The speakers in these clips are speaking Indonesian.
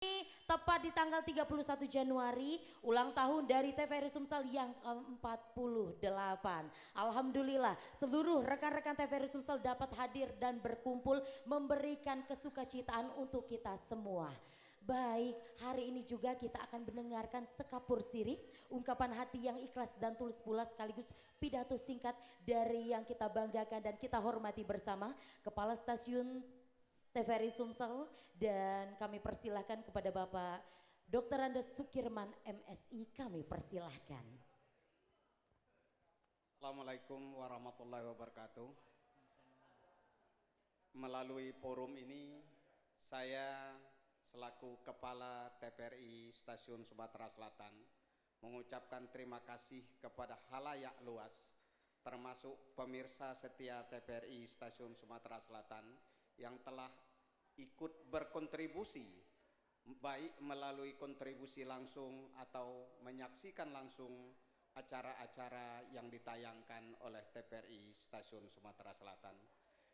Tepat di tanggal 31 Januari, ulang tahun dari TVRI Sumsel yang ke-48. Alhamdulillah, seluruh rekan-rekan TVRI Sumsel dapat hadir dan berkumpul memberikan kesukacitaan untuk kita semua. Baik, hari ini juga kita akan mendengarkan sekapur sirih, ungkapan hati yang ikhlas dan tulus pula sekaligus pidato singkat dari yang kita banggakan dan kita hormati bersama Kepala Stasiun TVRI Sumsel, dan kami persilahkan kepada Bapak Dr. Andes Sukirman MSI, kami persilahkan. Assalamualaikum warahmatullahi wabarakatuh. Melalui forum ini saya selaku Kepala TVRI Stasiun Sumatera Selatan mengucapkan terima kasih kepada halayak luas termasuk pemirsa setia TVRI Stasiun Sumatera Selatan yang telah ikut berkontribusi baik melalui kontribusi langsung atau menyaksikan langsung acara-acara yang ditayangkan oleh TVRI Stasiun Sumatera Selatan.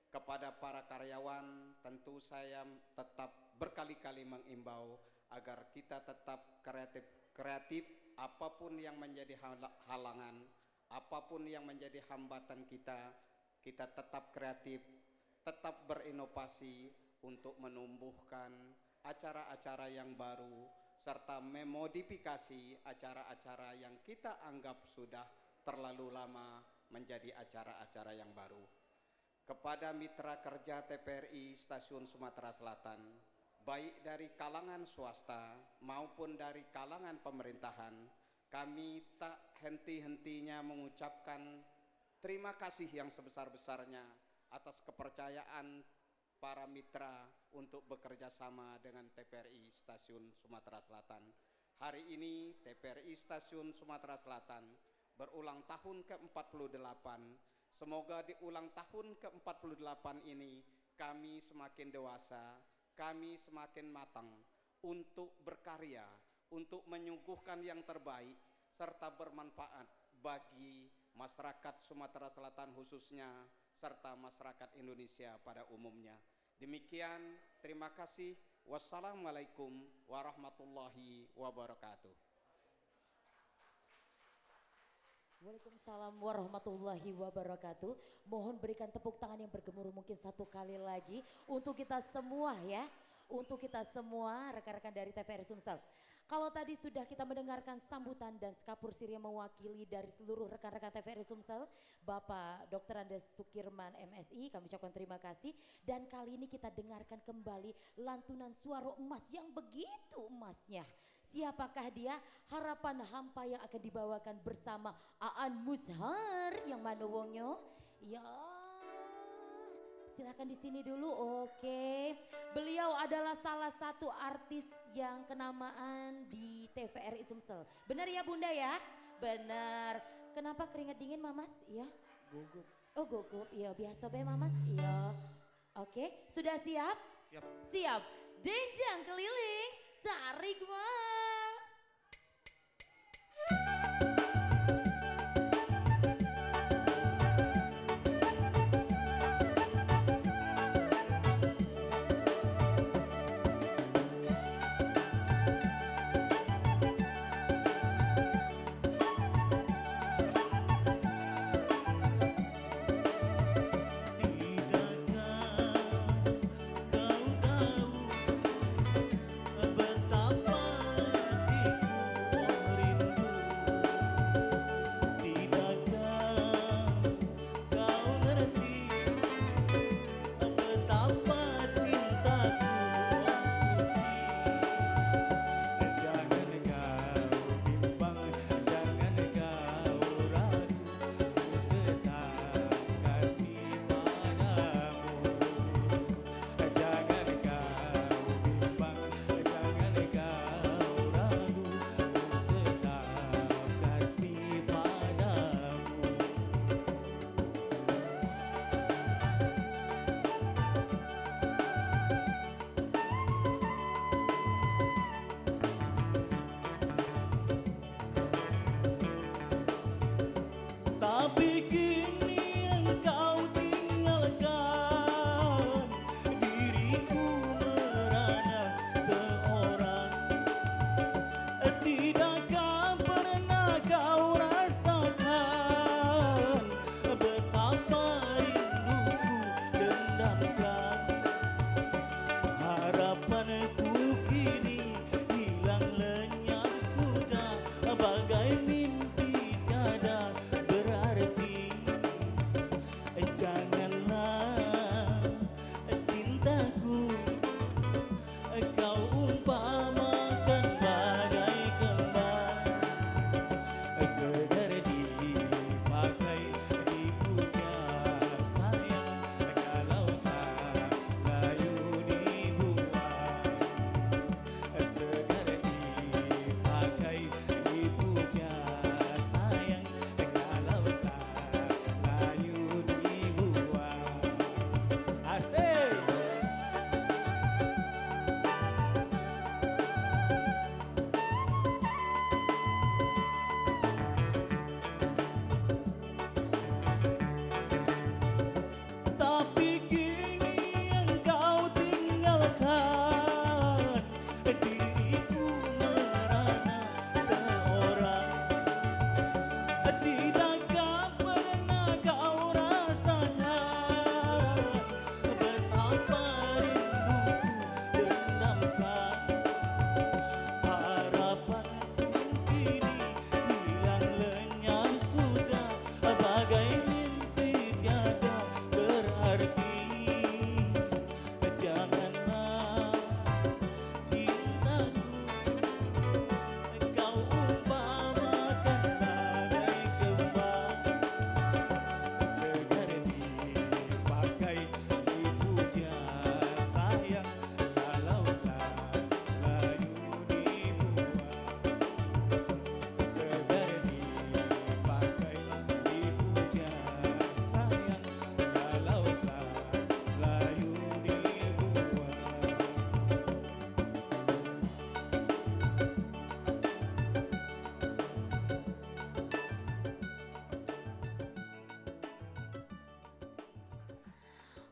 Kepada para karyawan tentu saya tetap berkali-kali mengimbau agar kita tetap kreatif apapun yang menjadi halangan, apapun yang menjadi hambatan kita tetap kreatif, tetap berinovasi untuk menumbuhkan acara-acara yang baru serta memodifikasi acara-acara yang kita anggap sudah terlalu lama menjadi acara-acara yang baru. Kepada mitra kerja TVRI Stasiun Sumatera Selatan, baik dari kalangan swasta maupun dari kalangan pemerintahan, kami tak henti-hentinya mengucapkan terima kasih yang sebesar-besarnya atas kepercayaan para mitra untuk bekerja sama dengan TVRI Stasiun Sumatera Selatan. Hari ini TVRI Stasiun Sumatera Selatan berulang tahun ke-48. Semoga di ulang tahun ke-48 ini kami semakin dewasa, kami semakin matang untuk berkarya, untuk menyuguhkan yang terbaik serta bermanfaat bagi masyarakat Sumatera Selatan khususnya serta masyarakat Indonesia pada umumnya. Demikian, terima kasih. Wassalamualaikum warahmatullahi wabarakatuh. Waalaikumsalam warahmatullahi wabarakatuh. Mohon berikan tepuk tangan yang bergemuruh mungkin satu kali lagi untuk kita semua ya. Untuk kita semua rekan-rekan dari TVRI Sumsel. Kalau tadi sudah kita mendengarkan sambutan dan sekapur sirih mewakili dari seluruh rekan-rekan TVRI Sumsel, Bapak Dr. Andes Sukirman MSI, kami ucapkan terima kasih. Dan kali ini kita dengarkan kembali lantunan suara emas yang begitu emasnya. Siapakah dia? Harapan hampa yang akan dibawakan bersama Aan Mushar yang manowongnya. Ya, silakan di sini dulu. Oke. Beliau adalah salah satu artis yang kenamaan di TVRI Sumsel. Benar ya Bunda ya? Benar. Kenapa keringat dingin Mamas? Iya. Gugup. Oh gugup. Iya biasa be Mamas. Iya. Oke, sudah siap? Siap. Siap. Denjang keliling, tarik bang. Tidakkah kau tahu betapa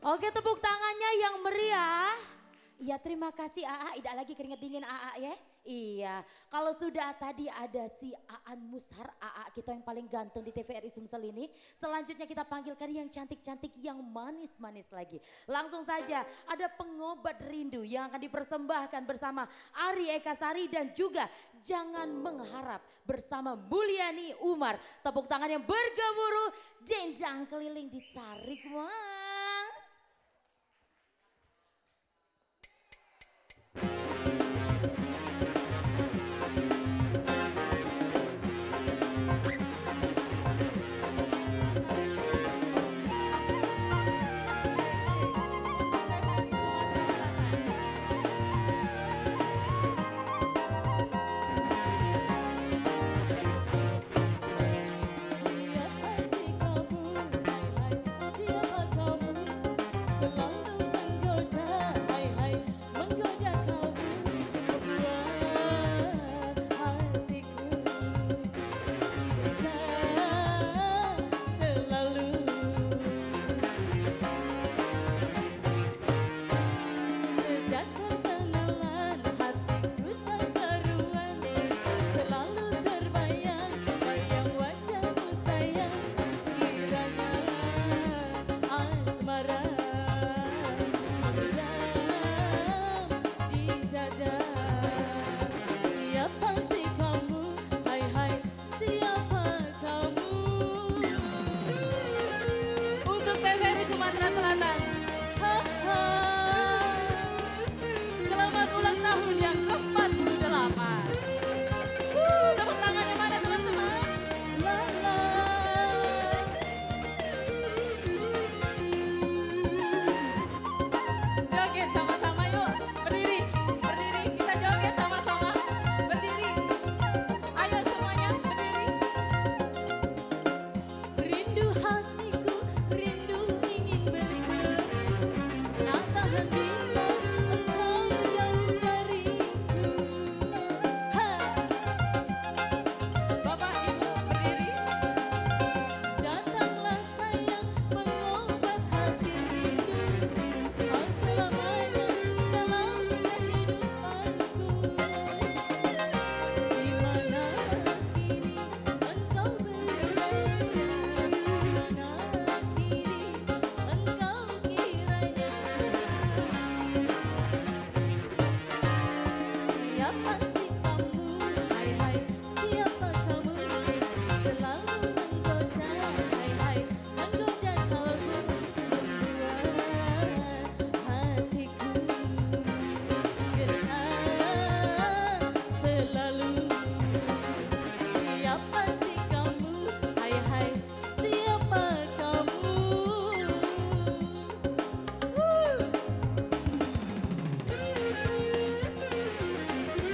Oke, tepuk tangannya yang meriah. Ya, terima kasih AA, tidak lagi keringat dingin AA ya. Iya, kalau sudah tadi ada si Aan Mushar, AA kita yang paling ganteng di TVRI Sumsel ini. Selanjutnya kita panggilkan yang cantik-cantik, yang manis-manis lagi. Langsung saja ada pengobat rindu yang akan dipersembahkan bersama Ari Ekasari dan juga Jangan Mengharap bersama Buliani Umar. Tepuk tangan yang bergemuruh, dendang keliling ditarik, wah.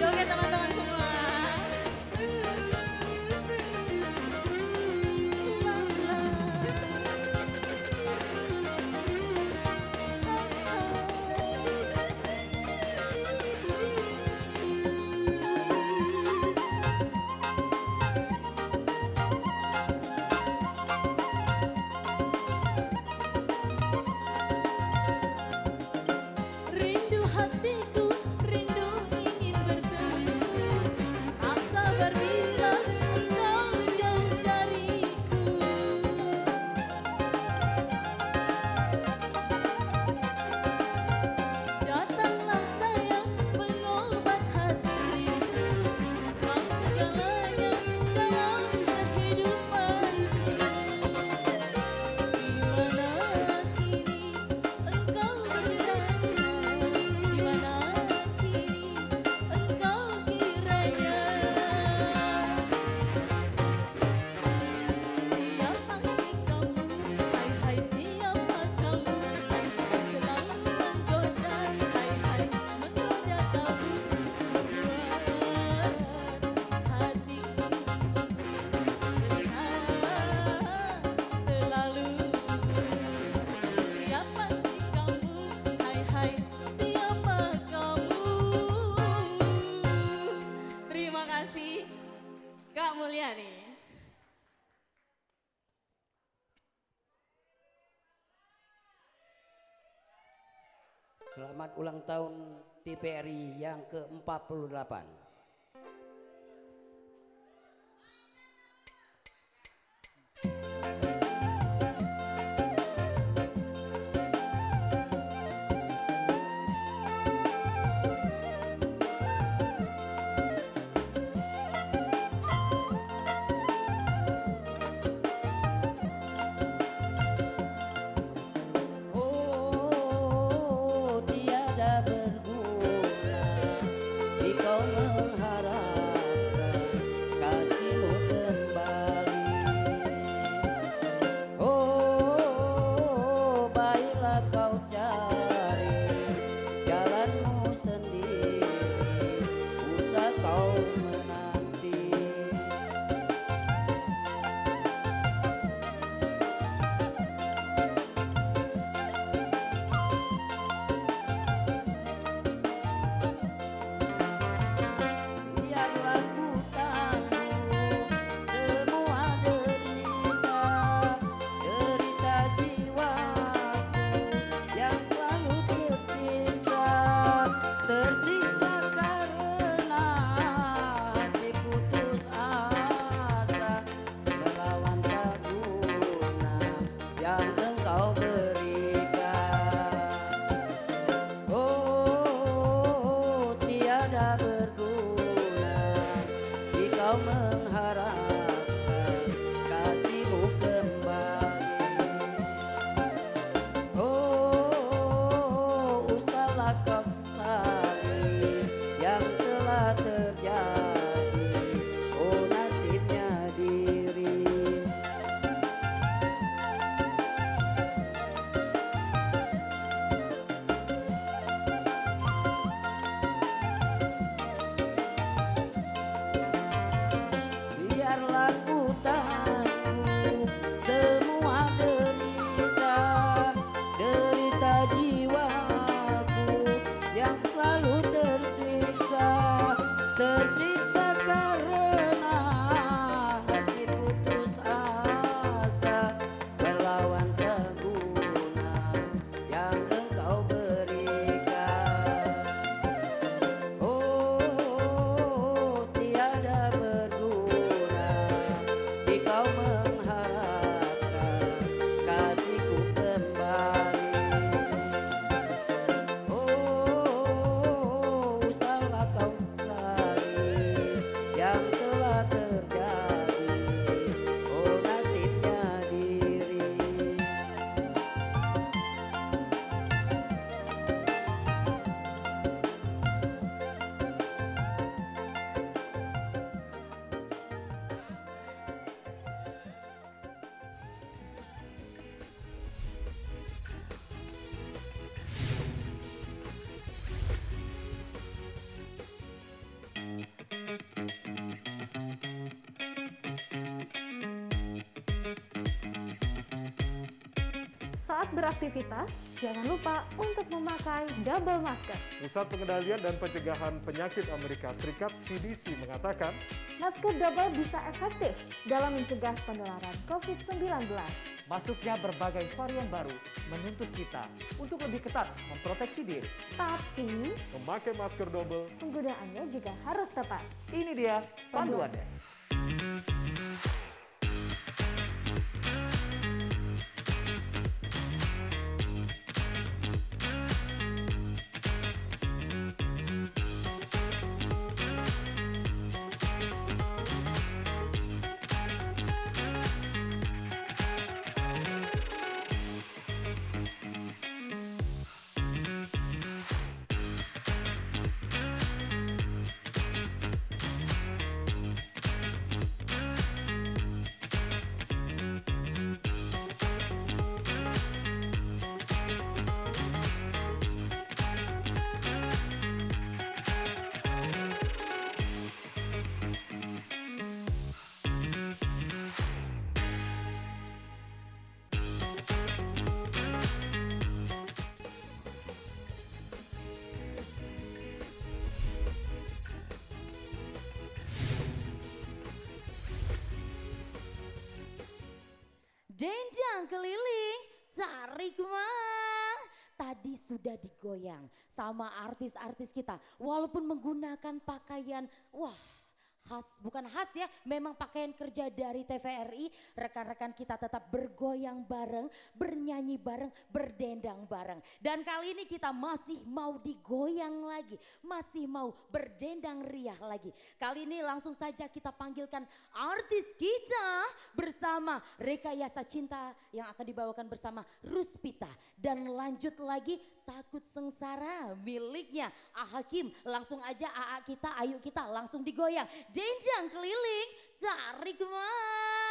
Joget Selamat ulang tahun TVRI yang ke-48. Saat beraktivitas, jangan lupa untuk memakai double masker. Pusat Pengendalian dan Pencegahan Penyakit Amerika Serikat (CDC) mengatakan, Masker double bisa efektif dalam mencegah penularan COVID-19. Masuknya berbagai varian baru menuntut kita untuk lebih ketat memproteksi diri. Tapi, memakai masker double penggunaannya juga harus tepat. Ini dia panduannya. Denjang keliling, cari kemana? tadi sudah digoyang sama artis-artis kita. Walaupun menggunakan pakaian, wah khas, bukan khas ya, memang pakaian kerja dari TVRI, rekan-rekan kita tetap bergoyang bareng, bernyanyi bareng, berdendang bareng. Dan kali ini kita masih mau digoyang lagi, masih mau berdendang riah lagi. Kali ini langsung saja kita panggilkan artis kita bersama Rekayasa Cinta yang akan dibawakan bersama Ruspita. Dan lanjut lagi Takut Sengsara miliknya A Hakim. Langsung aja AA kita, ayo kita langsung digoyang. Denjang keliling, Sari Kemang.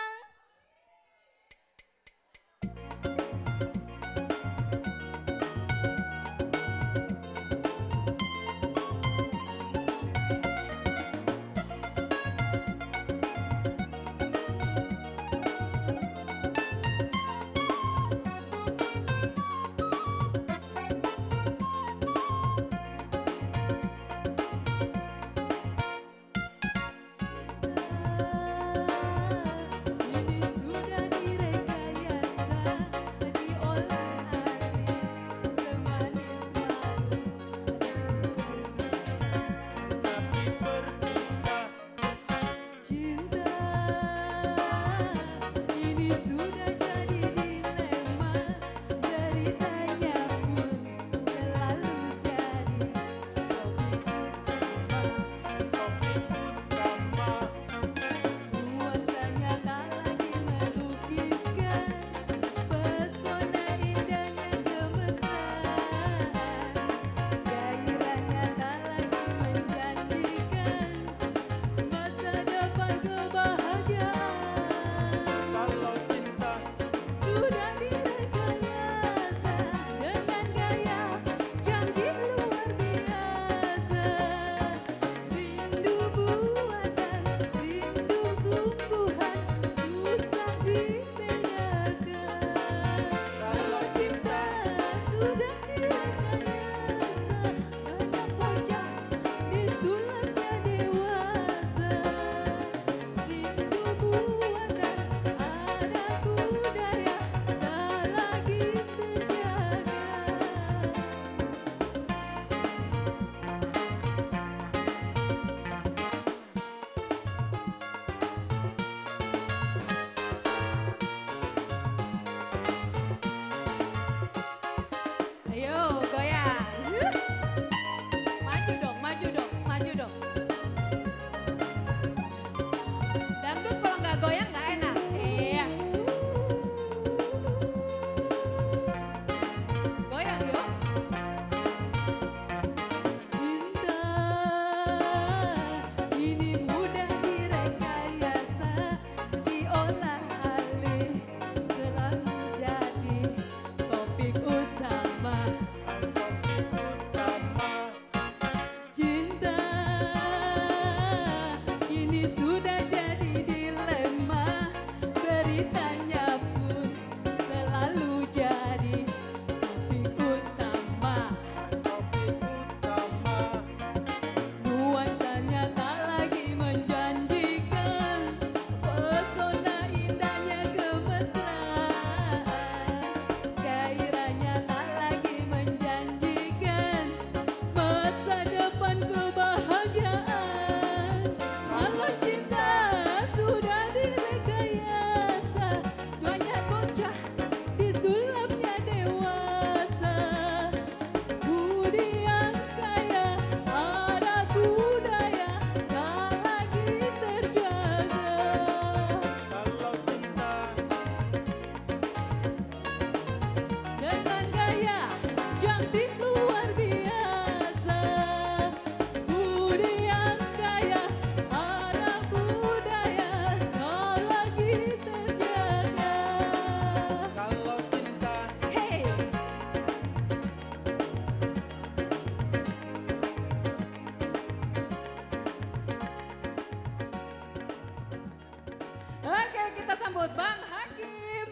sambut Bang Hakim.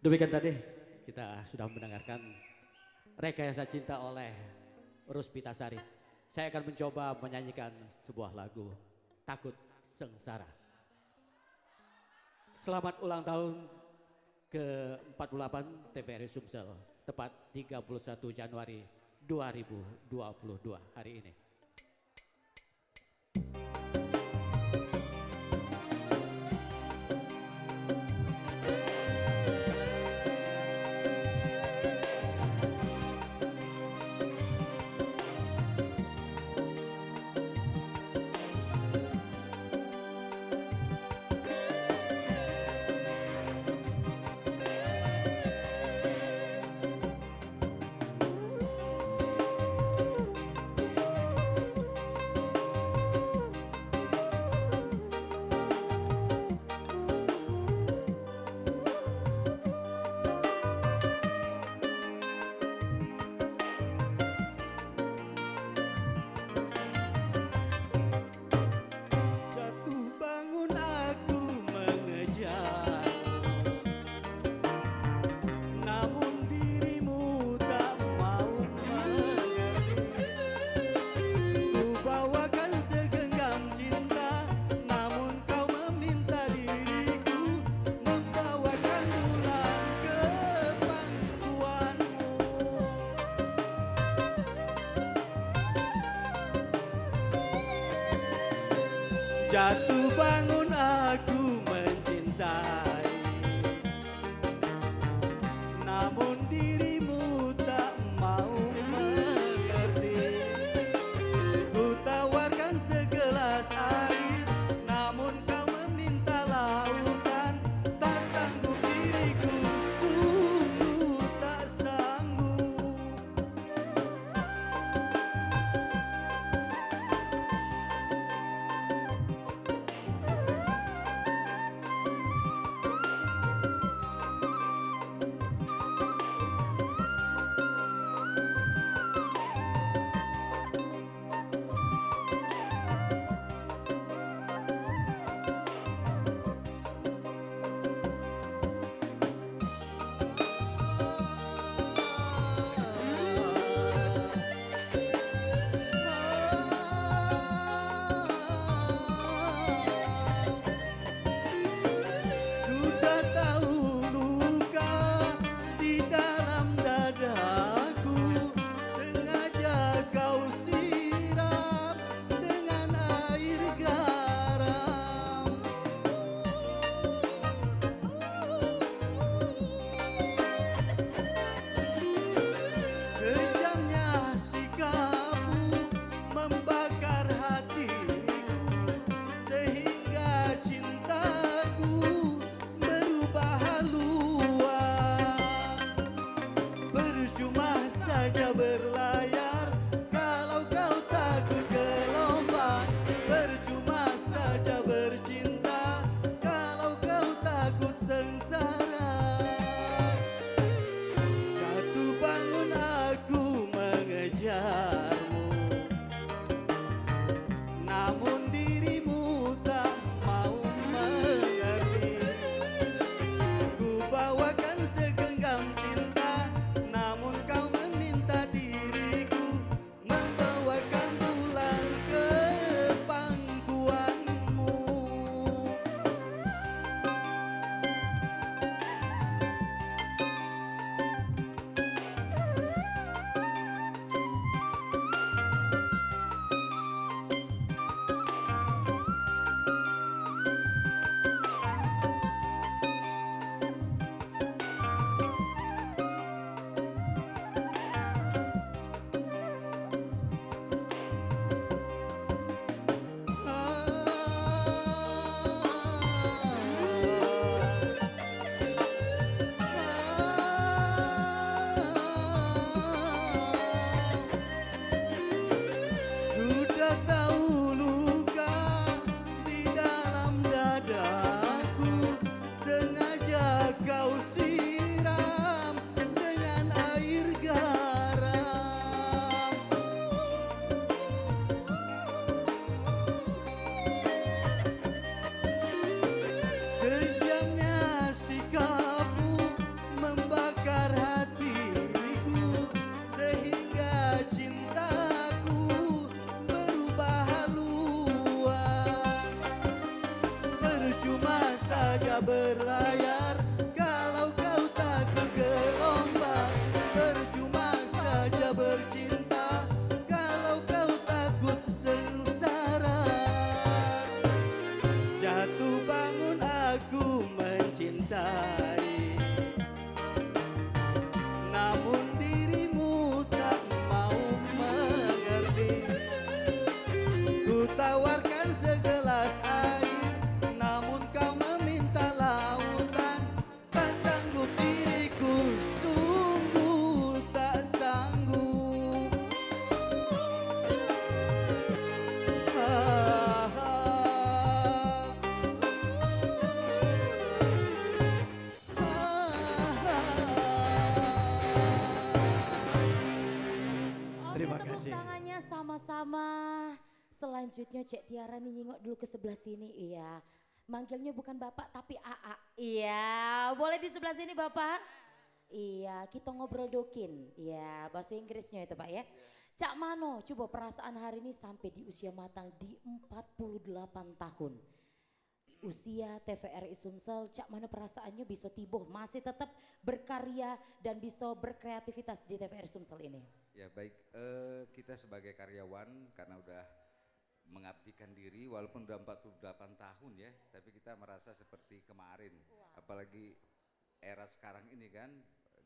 Demikian tadi kita sudah mendengarkan Rekayasa Cinta oleh Ruspita Sari. Saya akan mencoba menyanyikan sebuah lagu takut sengsara. Selamat ulang tahun ke-48 TVRI Sumsel, tepat 31 Januari 2022 hari ini. Jatuh bangun aku mengejar, namun dirimu tak mau mengerti. Ku bawakan segenggam cinta, namun kau meminta diriku membawakan pulang ke pangkuanmu. Jatuh bangun aku mencintai, namun dirimu tak mau mengerti. Ku tawarkan segelas air, namun kau meminta lautan. Tak sanggup diriku, sungguh tak sanggup. sama-sama. Selanjutnya Cek Tiara nih nyingok dulu ke sebelah sini. Iya. Manggilnya bukan Bapak tapi AA. Iya, boleh di sebelah sini Bapak? Iya, kita ngobrol dokin. Iya, bahasa Inggrisnya itu Pak ya. Cak Mano, coba perasaan hari ini sampai di usia matang di 48 tahun. Usia TVRI Sumsel, Cak Mano perasaannya bisa tiboh, masih tetap berkarya dan bisa berkreativitas di TVRI Sumsel ini. Ya baik, kita sebagai karyawan karena udah mengabdikan diri walaupun udah 48 tahun ya, tapi kita merasa seperti kemarin. Apalagi era sekarang ini kan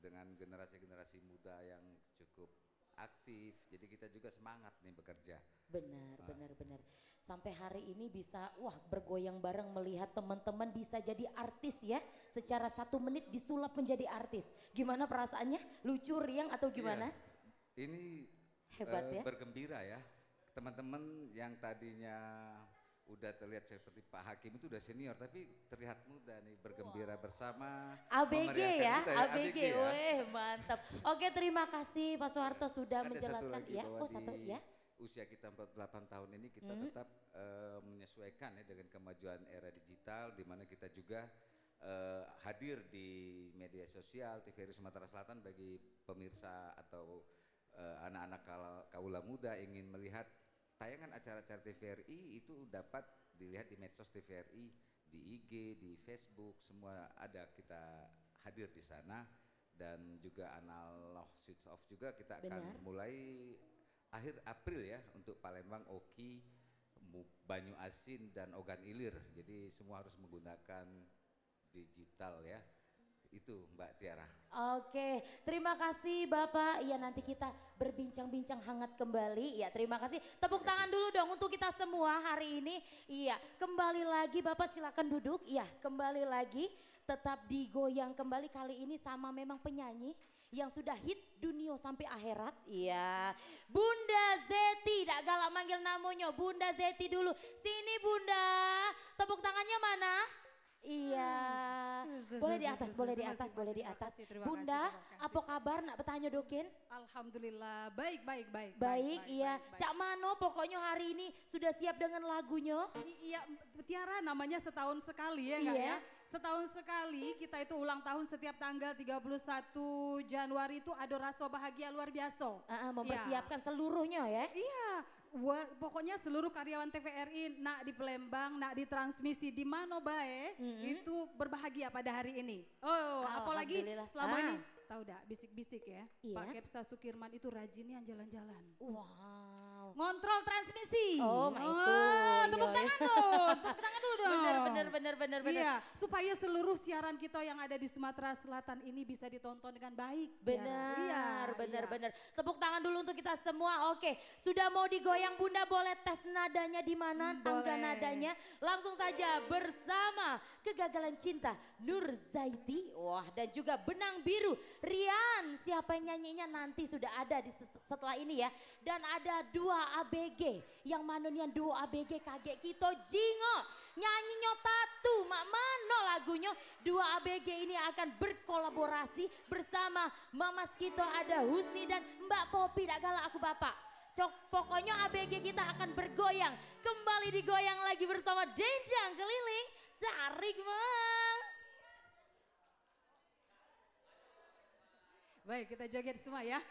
dengan generasi-generasi muda yang cukup aktif, jadi kita juga semangat nih bekerja. Benar, benar. Sampai hari ini bisa bergoyang bareng melihat teman-teman bisa jadi artis ya. Secara 1 menit disulap menjadi artis. Gimana perasaannya? Lucu, riang atau gimana? Iya, ini hebat ya. Bergembira ya. Teman-teman yang tadinya udah terlihat seperti Pak Hakim itu udah senior tapi terlihat muda nih, bergembira bersama. ABG ya, kita ABG, ya. weh mantap. Oke, terima kasih Pak Soeharto sudah Ada menjelaskan satu lagi ya. bahwa Satu di ya. usia kita 48 tahun ini kita tetap menyesuaikan ya dengan kemajuan era digital, di mana kita juga hadir di media sosial TVRI Sumatera Selatan bagi pemirsa atau anak-anak kaula muda ingin melihat tayangan acara-acara TVRI itu dapat dilihat di medsos TVRI, di IG, di Facebook, semua ada, kita hadir di sana. Dan juga analog switch off juga kita akan mulai akhir April ya untuk Palembang, Oki, Banyu Asin dan Ogan Ilir. Jadi semua harus menggunakan digital ya. Itu Mbak Tiara. Oke, terima kasih Bapak. Iya, nanti kita berbincang-bincang hangat kembali. Ya, terima kasih. Tepuk tangan dulu dong untuk kita semua hari ini. Iya, kembali lagi Bapak silakan duduk. Iya, kembali lagi. Tetap digoyang kembali kali ini sama memang penyanyi yang sudah hits dunia sampai akhirat. Iya, Bunda Zeti, tak galak manggil namanya Bunda Zeti dulu. Sini Bunda, tepuk tangannya mana? Iya, boleh di atas, boleh di atas, boleh di atas. Bunda, apa kabar nak bertanya dokin? Alhamdulillah, baik. Baik, iya. Cak Mano pokoknya hari ini sudah siap dengan lagunya? Iya, Tiara namanya setahun sekali ya enggak Iya. ya? Setahun sekali kita itu ulang tahun setiap tanggal 31 Januari itu ada rasa bahagia luar biasa. Mempersiapkan seluruhnya ya? Iya, pokoknya seluruh karyawan TVRI nak di Palembang, nak di transmisi di mana bae itu berbahagia pada hari ini. Oh, apalagi selama ini tahu dah bisik-bisik ya. Iya. Pak Kepsa Sukirman itu rajinnya jalan-jalan. Wow. Ngontrol transmisi. Oh, itu. Tepuk tangan dong. Tepuk tangan dulu dong. Bener. Iya, supaya seluruh siaran kita yang ada di Sumatera Selatan ini bisa ditonton dengan baik. Benar. Tepuk tangan dulu untuk kita semua. Oke, sudah mau digoyang Bunda, boleh tes nadanya di mana? Tangga nadanya. Langsung saja bersama Kegagalan Cinta Nur Zaiti. Wah, dan juga Benang Biru Rian. Siapa yang nyanyinya nanti sudah ada di setelah ini ya. Dan ada 2 ABG. Yang manonian 2 ABG kaget kita jingo. Nyanyinya Tatu, mak mano lagunya. 2 ABG ini akan berkolaborasi bersama Mamas kita ada Husni dan Mbak Popi. Tak galak aku bapak. Pokoknya ABG kita akan bergoyang. Kembali digoyang lagi bersama Denjang Keliling. Sarik Bang. Baik, kita joget semua ya.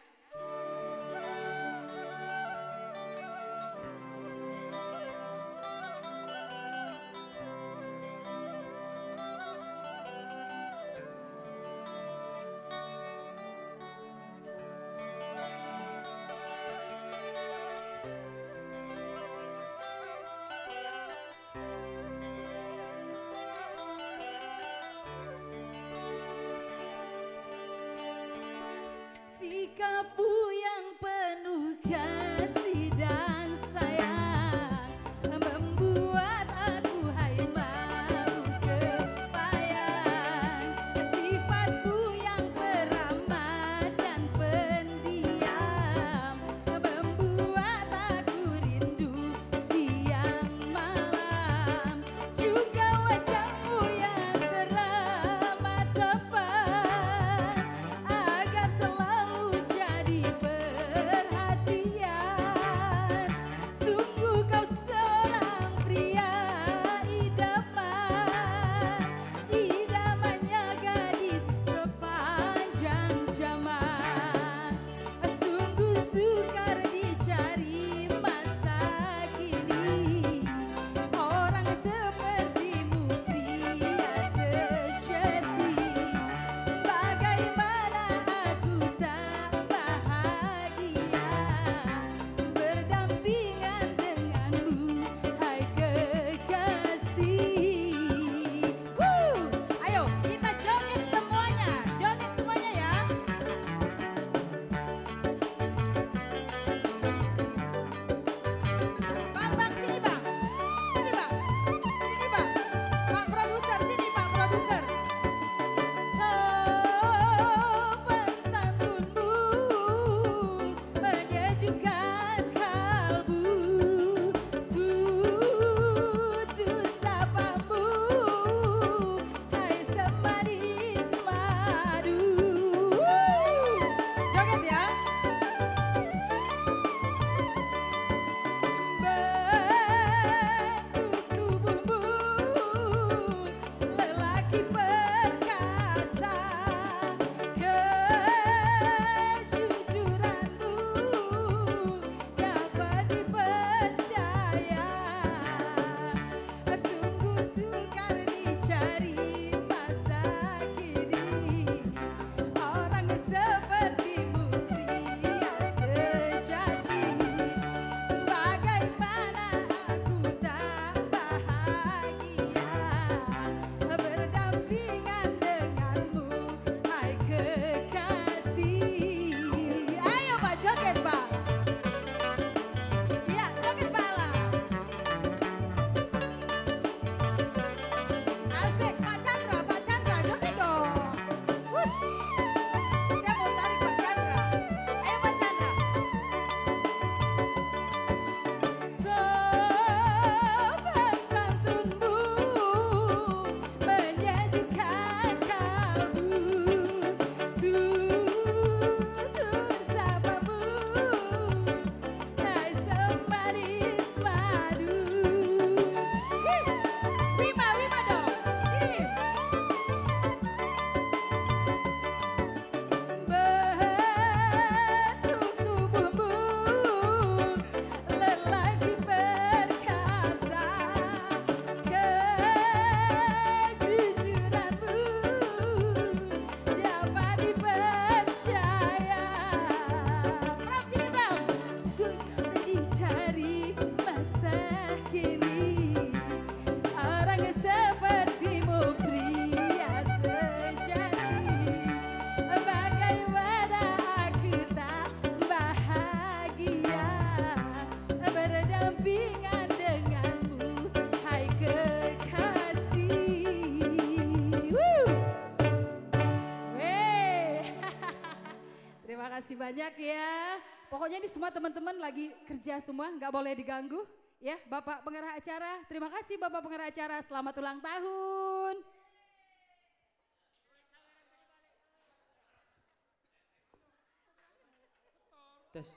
Sikapmu yang penuh kasih dan sayang membuat aku hai mau kepayang. Sifatku yang peramah dan pendiam membuat aku rindu siang malam. Juga wajahmu yang ramah tepat agar selalu jadi kasih banyak ya. Pokoknya ini semua teman-teman lagi kerja semua, nggak boleh diganggu. Ya, Bapak pengarah acara, terima kasih Bapak pengarah acara, selamat ulang tahun. Tes.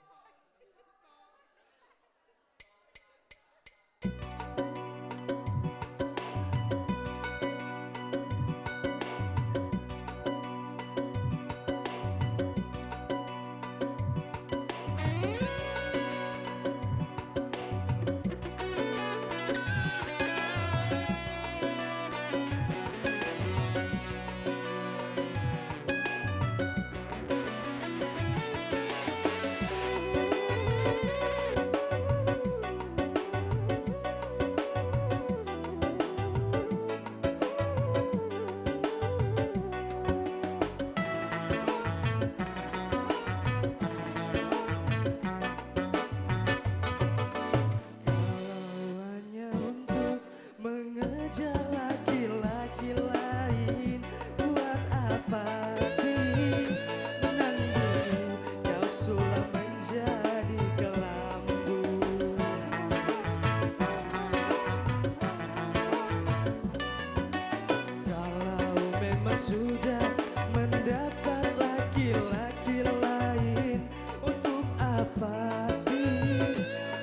Sudah mendapat laki-laki lain, untuk apa sih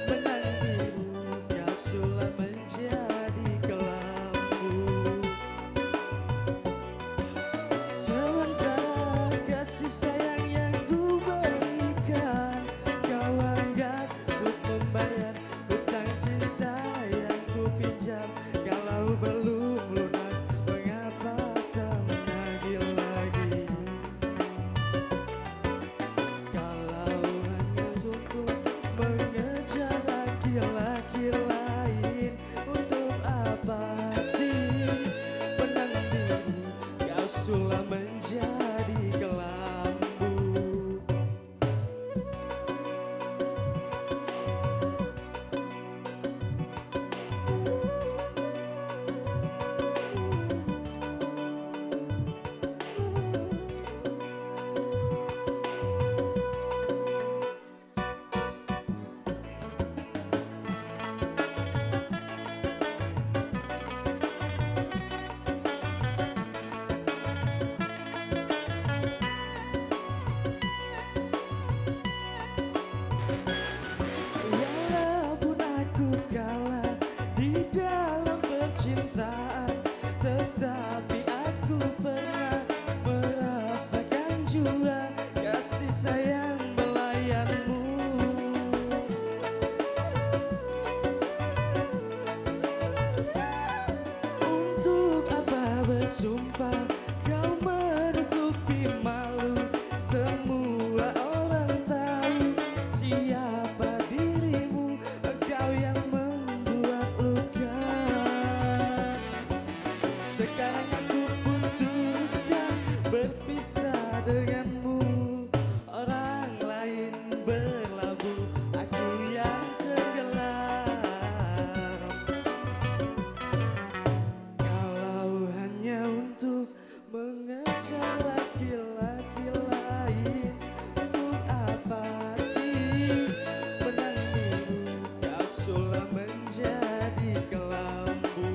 menantimu? Kau sudah menjadi kelambu. Sementara kasih sayang yang ku berikan, kau anggap untuk membayar hutang cinta yang ku pinjam. Kalau belum lunas, mengapa kau menagih lagi? Kalau hanya untuk mengejar laki-laki lain, untuk apa sih menantimu? Kau sudah menjadi kelambu. Walaupun aku kalah di dalam percintaan, tetapi aku pernah merasakan juga kasih sayang belayanmu. Untuk apa bersumpah kau menutupi malu? Semua orang tahu siapa dirimu, engkau yang membuat luka. Sekarang aku putuskan berpisah denganmu. Orang lain berlabuh, aku yang tenggelam. Kalau hanya untuk mengejar laki-laki lain, untuk apa sih menantimu? Kau sudah menjadi kelambu.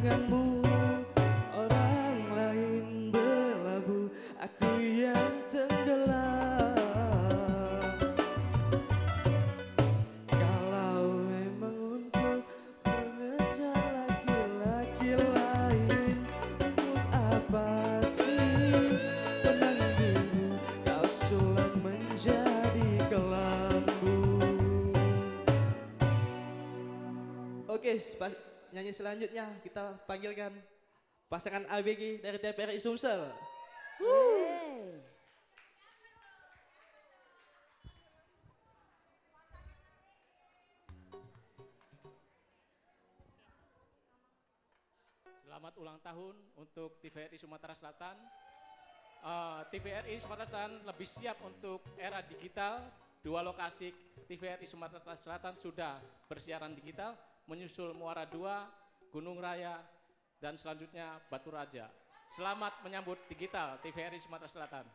denganmu. Orang lain berlabuh, aku yang tenggelam. Kalau memang untuk mengejar laki-laki lain, untuk apa sih benang biru kau sulap menjadi kelambu? Oke, nyanyi selanjutnya kita panggilkan pasangan ABG dari TVRI Sumsel. Selamat ulang tahun untuk TVRI Sumatera Selatan. TVRI Sumatera Selatan lebih siap untuk era digital. 2 lokasi TVRI Sumatera Selatan sudah bersiaran digital, menyusul Muara 2, Gunung Raya, dan selanjutnya Batu Raja. Selamat menyambut digital TVRI Sumatera Selatan.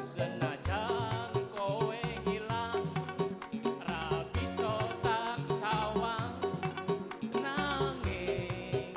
Senajan kowe hilang, ra bisa tak sawang, nanging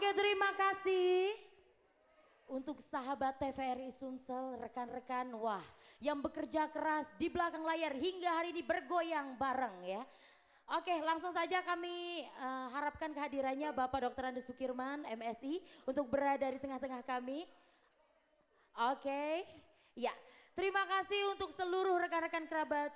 Oke, terima kasih untuk sahabat TVRI Sumsel, rekan-rekan wah yang bekerja keras di belakang layar hingga hari ini bergoyang bareng ya. Oke, langsung saja kami harapkan kehadirannya Bapak Dr. Andes Sukirman, MSI, untuk berada di tengah-tengah kami. Oke, ya terima kasih untuk seluruh rekan-rekan kerabat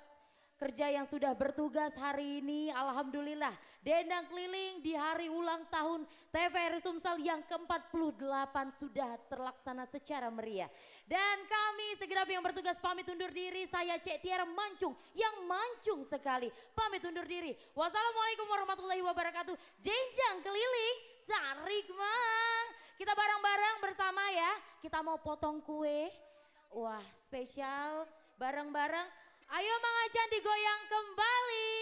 kerja yang sudah bertugas hari ini. Alhamdulillah, dendang keliling di hari ulang tahun TVRI Sumsel yang ke-48 sudah terlaksana secara meriah. Dan kami segenap yang bertugas pamit undur diri. Saya Cek Tiara Mancung yang mancung sekali pamit undur diri. Wassalamualaikum warahmatullahi wabarakatuh. Jenjang keliling, sarik mang. Kita bareng-bareng bersama ya. Kita mau potong kue. Wah, spesial bareng-bareng. Ayo Mang Acan digoyang kembali.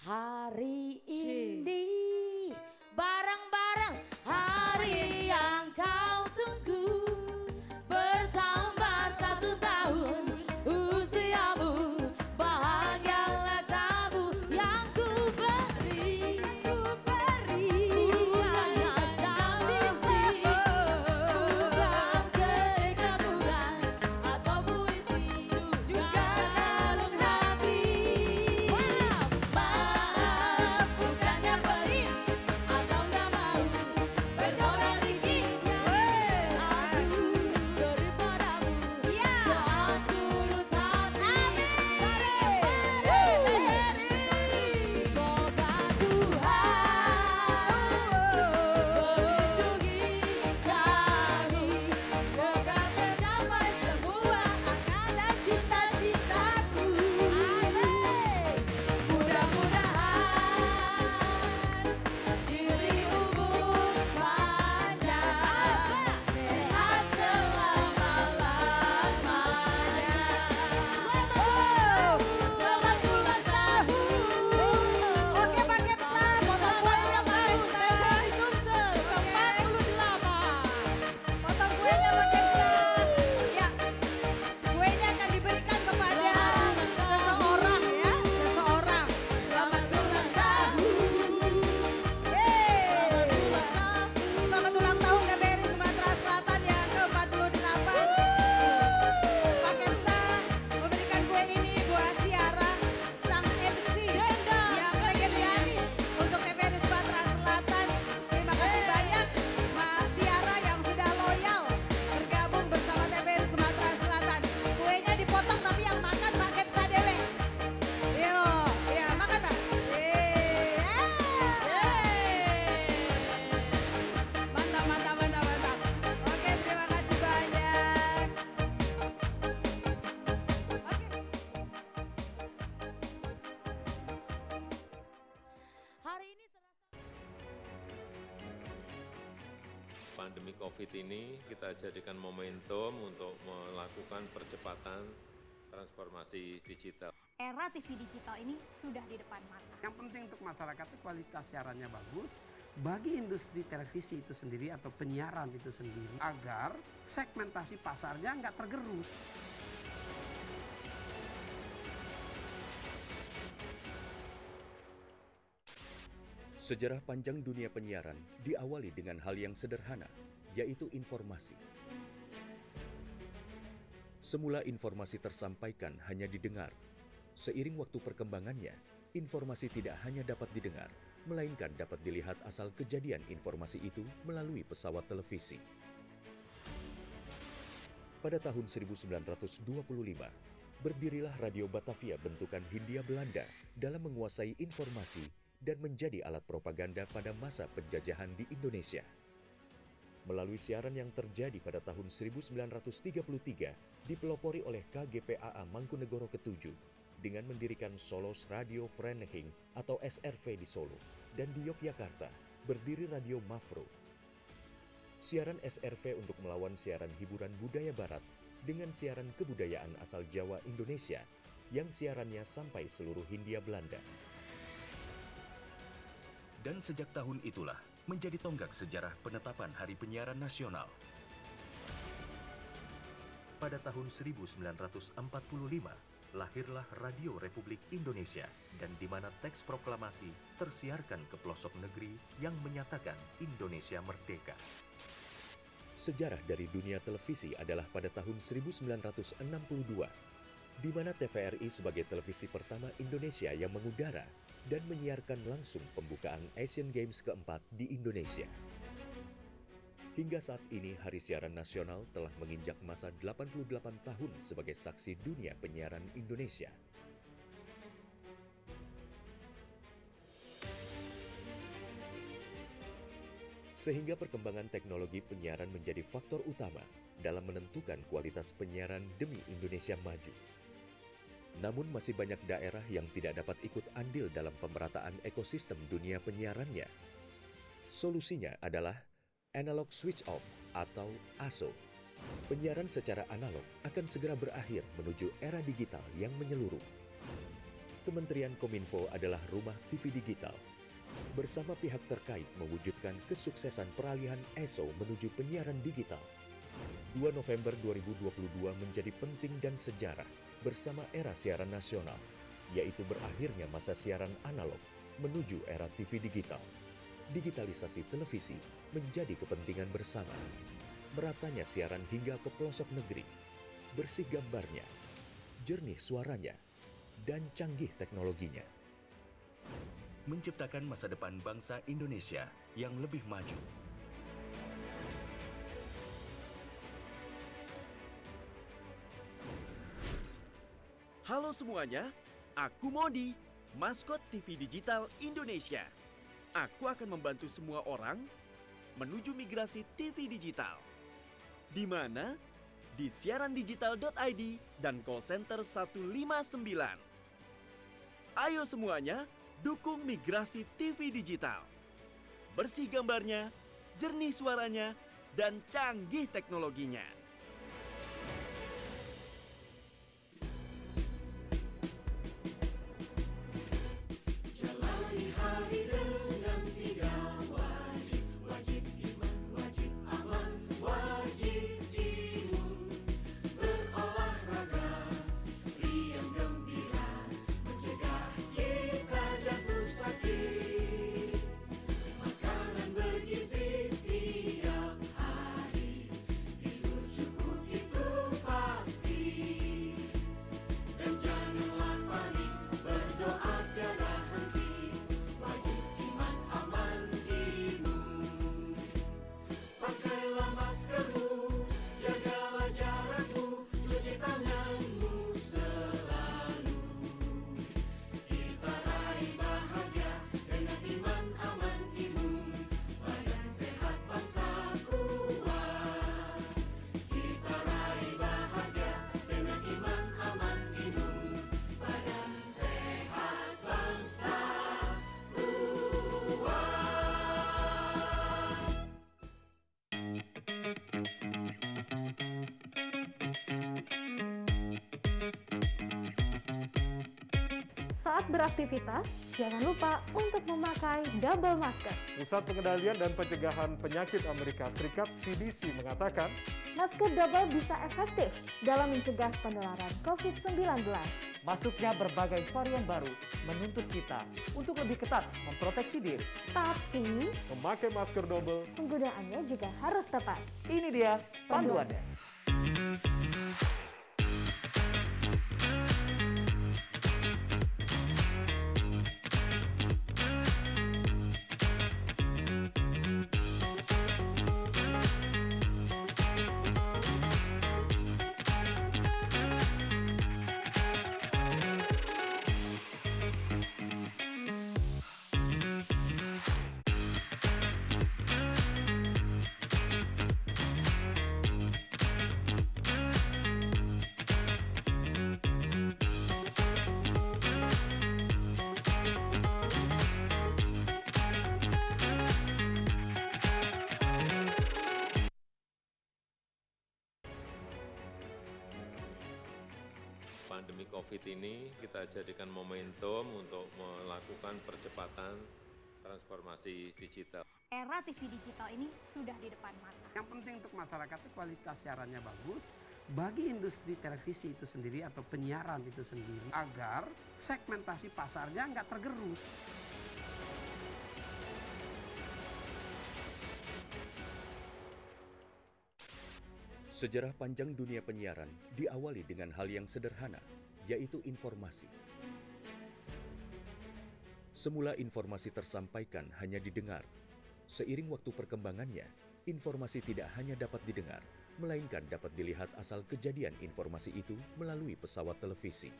Hari ini bareng-bareng, hari yang kau tunggu, bertambah 1 tahun usiamu, bahagialah kamu yang ku beri bukannya janji, bukan serikat bulan atau puisi, juga kalung hati. Maaf, bukannya pelit atau gak mau bergoda dikitnya, aku beri padamu dengan tulus hati. Semoga Tuhan melindungi kami, semoga tercapai semua angan dan cita-citaku. Mudah-mudahan diri umur panjang, sehat selama-lamanya. Selamat ulang tahun. Oke Pak Kepsa, potong kuenya Pak Kepsa. ke-48. Potong kuenya Pak Kepsa. Ya, kuenya akan diberikan kepada seseorang ya, seseorang. Selamat ulang tahun. Selamat ulang tahun TVRI Sumatera Selatan yang ke-48. Pak Kepsa memberikan kue ini buat Tiara, sang MC yang legendaris untuk TVRI Sumatera Selatan. Terima kasih banyak Mbak Tiara yang sudah loyal bergabung bersama TVRI Sumatera Selatan. Kuenya dipotong tapi yang makan Pak Kepsa dewe. Yo, ya makan Pak. Mantap, mantap, mantap, mantap. Oke, terima kasih banyak. Hari ini Pandemi COVID ini kita jadikan momentum untuk melakukan percepatan transformasi digital. Era TV digital ini sudah di depan mata. Yang penting untuk masyarakat itu kualitas siarannya bagus. Bagi industri televisi itu sendiri atau penyiaran itu sendiri, agar segmentasi pasarnya nggak tergerus. Sejarah panjang dunia penyiaran diawali dengan hal yang sederhana, yaitu informasi. Semula informasi tersampaikan hanya didengar. Seiring waktu perkembangannya, informasi tidak hanya dapat didengar, melainkan dapat dilihat asal kejadian informasi itu melalui pesawat televisi. Pada tahun 1925, berdirilah Radio Batavia bentukan Hindia Belanda dalam menguasai informasi dan menjadi alat propaganda pada masa penjajahan di Indonesia. Melalui siaran yang terjadi pada tahun 1933, dipelopori oleh KGPAA Mangkunegoro ke-7 dengan mendirikan Solos Radio Vereniging atau SRV di Solo, dan di Yogyakarta berdiri Radio Mafro. Siaran SRV untuk melawan siaran hiburan budaya barat dengan siaran kebudayaan asal Jawa Indonesia yang siarannya sampai seluruh Hindia Belanda. Dan sejak tahun itulah menjadi tonggak sejarah penetapan Hari Penyiaran Nasional. Pada tahun 1945, lahirlah Radio Republik Indonesia dan di mana teks proklamasi tersiarkan ke pelosok negeri yang menyatakan Indonesia merdeka. Sejarah dari dunia televisi adalah pada tahun 1962, di mana TVRI sebagai televisi pertama Indonesia yang mengudara dan menyiarkan langsung pembukaan Asian Games keempat di Indonesia. Hingga saat ini, Hari Siaran Nasional telah menginjak masa 88 tahun sebagai saksi dunia penyiaran Indonesia. Sehingga perkembangan teknologi penyiaran menjadi faktor utama dalam menentukan kualitas penyiaran demi Indonesia maju. Namun masih banyak daerah yang tidak dapat ikut andil dalam pemerataan ekosistem dunia penyiarannya. Solusinya adalah Analog Switch Off atau ASO. Penyiaran secara analog akan segera berakhir menuju era digital yang menyeluruh. Kementerian Kominfo adalah rumah TV digital. Bersama pihak terkait mewujudkan kesuksesan peralihan ESO menuju penyiaran digital. 2 November 2022 menjadi penting dan sejarah bersama era siaran nasional, yaitu berakhirnya masa siaran analog menuju era TV digital. Digitalisasi televisi menjadi kepentingan bersama. Meratanya siaran hingga ke pelosok negeri. Bersih gambarnya, jernih suaranya, dan canggih teknologinya. Menciptakan masa depan bangsa Indonesia yang lebih maju. Halo semuanya, aku Modi, maskot TV Digital Indonesia. Aku akan membantu semua orang menuju migrasi TV digital. Di mana? Di siarandigital.id dan call center 159. Ayo semuanya, dukung migrasi TV digital. Bersih gambarnya, jernih suaranya, dan canggih teknologinya. Saat beraktivitas, jangan lupa untuk memakai double masker. Pusat Pengendalian dan Pencegahan Penyakit Amerika Serikat (CDC) mengatakan, masker double bisa efektif dalam mencegah penularan COVID-19. Masuknya berbagai varian baru menuntut kita untuk lebih ketat memproteksi diri. Tapi, memakai masker double, penggunaannya juga harus tepat. Ini dia panduannya. Pandemi COVID ini kita jadikan momentum untuk melakukan percepatan transformasi digital. Era TV digital ini sudah di depan mata. Yang penting untuk masyarakat itu kualitas siarannya bagus, bagi industri televisi itu sendiri atau penyiaran itu sendiri agar segmentasi pasarnya nggak tergerus. Sejarah panjang dunia penyiaran diawali dengan hal yang sederhana, yaitu informasi. Semula informasi tersampaikan hanya didengar. Seiring waktu perkembangannya, informasi tidak hanya dapat didengar, melainkan dapat dilihat asal kejadian informasi itu melalui pesawat televisi.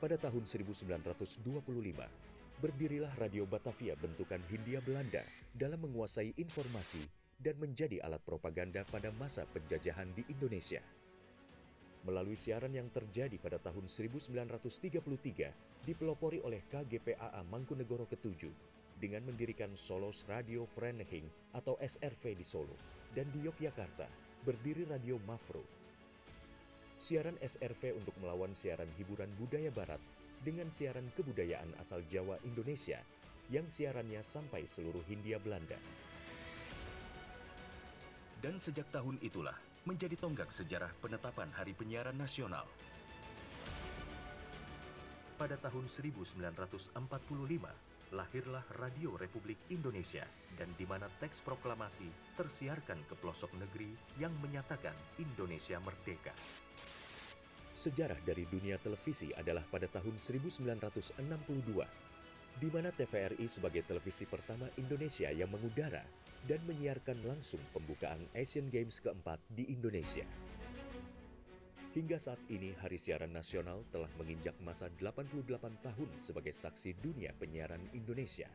Pada tahun 1925, berdirilah Radio Batavia bentukan Hindia Belanda dalam menguasai informasi dan menjadi alat propaganda pada masa penjajahan di Indonesia. Melalui siaran yang terjadi pada tahun 1933, dipelopori oleh KGPAA Mangkunegoro ke-7 dengan mendirikan Solos Radio Vereniging atau SRV di Solo, dan di Yogyakarta berdiri Radio Mafro. Siaran SRV untuk melawan siaran hiburan budaya barat dengan siaran kebudayaan asal Jawa Indonesia yang siarannya sampai seluruh Hindia Belanda. Dan sejak tahun itulah menjadi tonggak sejarah penetapan Hari Penyiaran Nasional. Pada tahun 1945, lahirlah Radio Republik Indonesia, dan di mana teks proklamasi tersiarkan ke pelosok negeri yang menyatakan Indonesia merdeka. Sejarah dari dunia televisi adalah pada tahun 1962, di mana TVRI sebagai televisi pertama Indonesia yang mengudara dan menyiarkan langsung pembukaan Asian Games keempat di Indonesia. Hingga saat ini, Hari Siaran Nasional telah menginjak masa 88 tahun sebagai saksi dunia penyiaran Indonesia.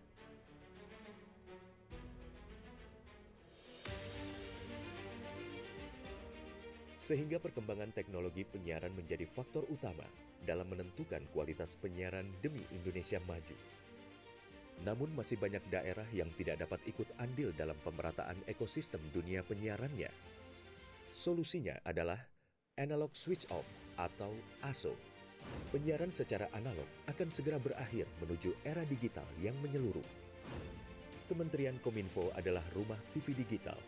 Sehingga perkembangan teknologi penyiaran menjadi faktor utama dalam menentukan kualitas penyiaran demi Indonesia maju. Namun masih banyak daerah yang tidak dapat ikut andil dalam pemerataan ekosistem dunia penyiarannya. Solusinya adalah Analog Switch Off atau ASO. Penyiaran secara analog akan segera berakhir menuju era digital yang menyeluruh. Kementerian Kominfo adalah rumah TV digital.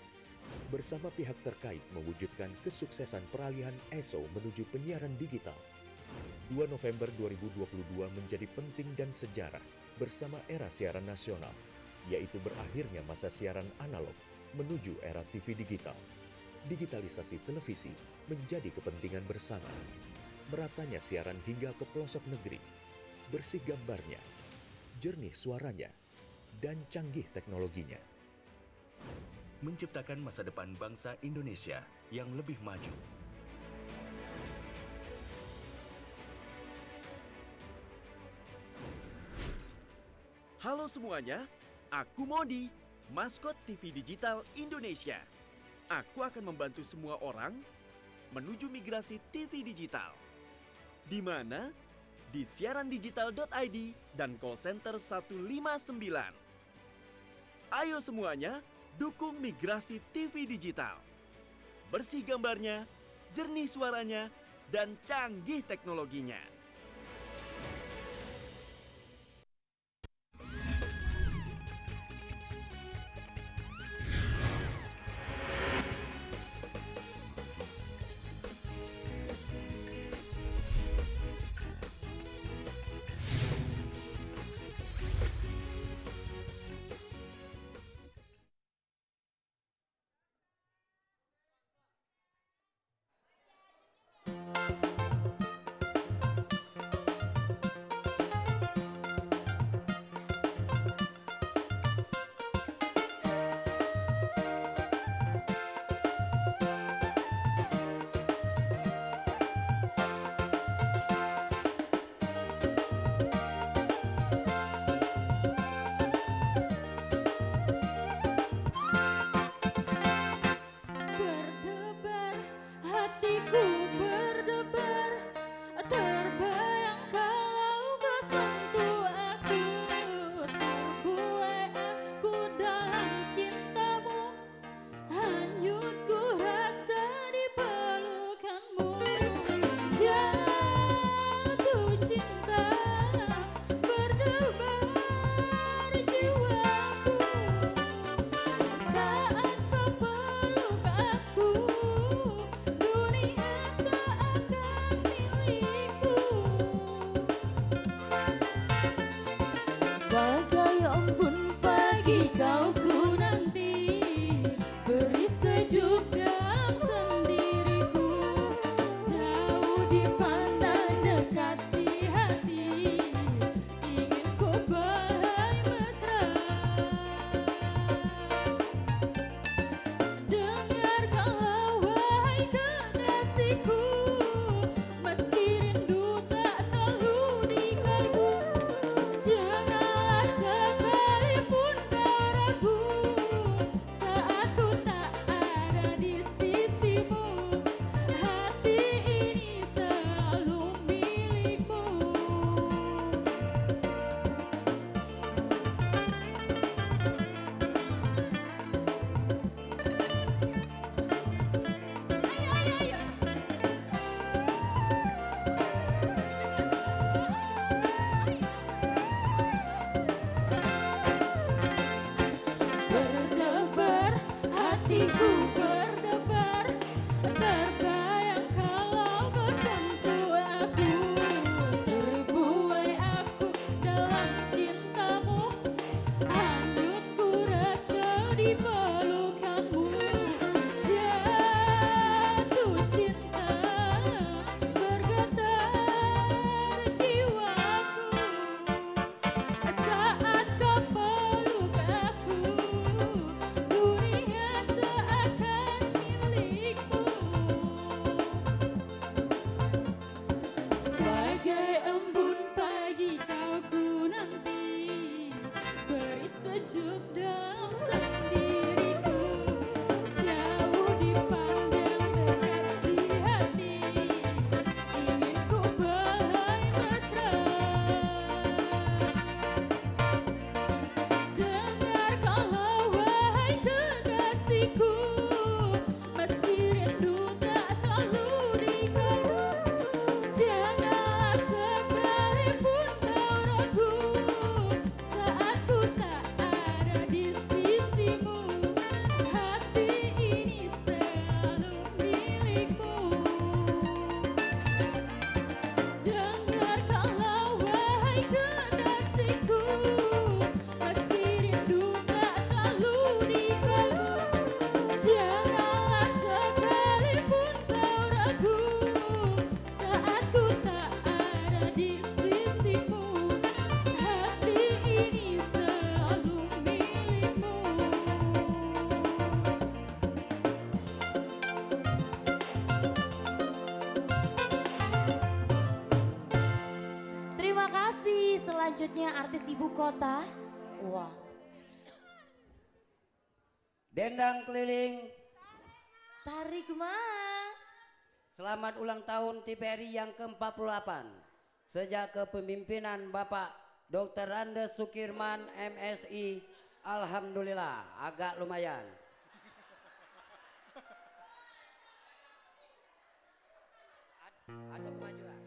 Bersama pihak terkait mewujudkan kesuksesan peralihan ESO menuju penyiaran digital. 2 November 2022 menjadi penting dan sejarah bersama era siaran nasional, yaitu berakhirnya masa siaran analog menuju era TV digital. Digitalisasi televisi menjadi kepentingan bersama. Meratanya siaran hingga ke pelosok negeri, bersih gambarnya, jernih suaranya, dan canggih teknologinya. Menciptakan masa depan bangsa Indonesia yang lebih maju. Halo semuanya, aku Modi, maskot TV Digital Indonesia. Aku akan membantu semua orang menuju migrasi TV digital. Di mana? Di siarandigital.id dan call center 159. Ayo semuanya, dukung migrasi TV digital. Bersih gambarnya, jernih suaranya, dan canggih teknologinya. Selanjutnya artis ibu kota. Wah. Dendang keliling. Tarik Mang. Selamat ulang tahun TVRI yang ke-48. Sejak kepemimpinan Bapak Dr. Andes Sukirman MSI, alhamdulillah agak lumayan. Ada kemajuan.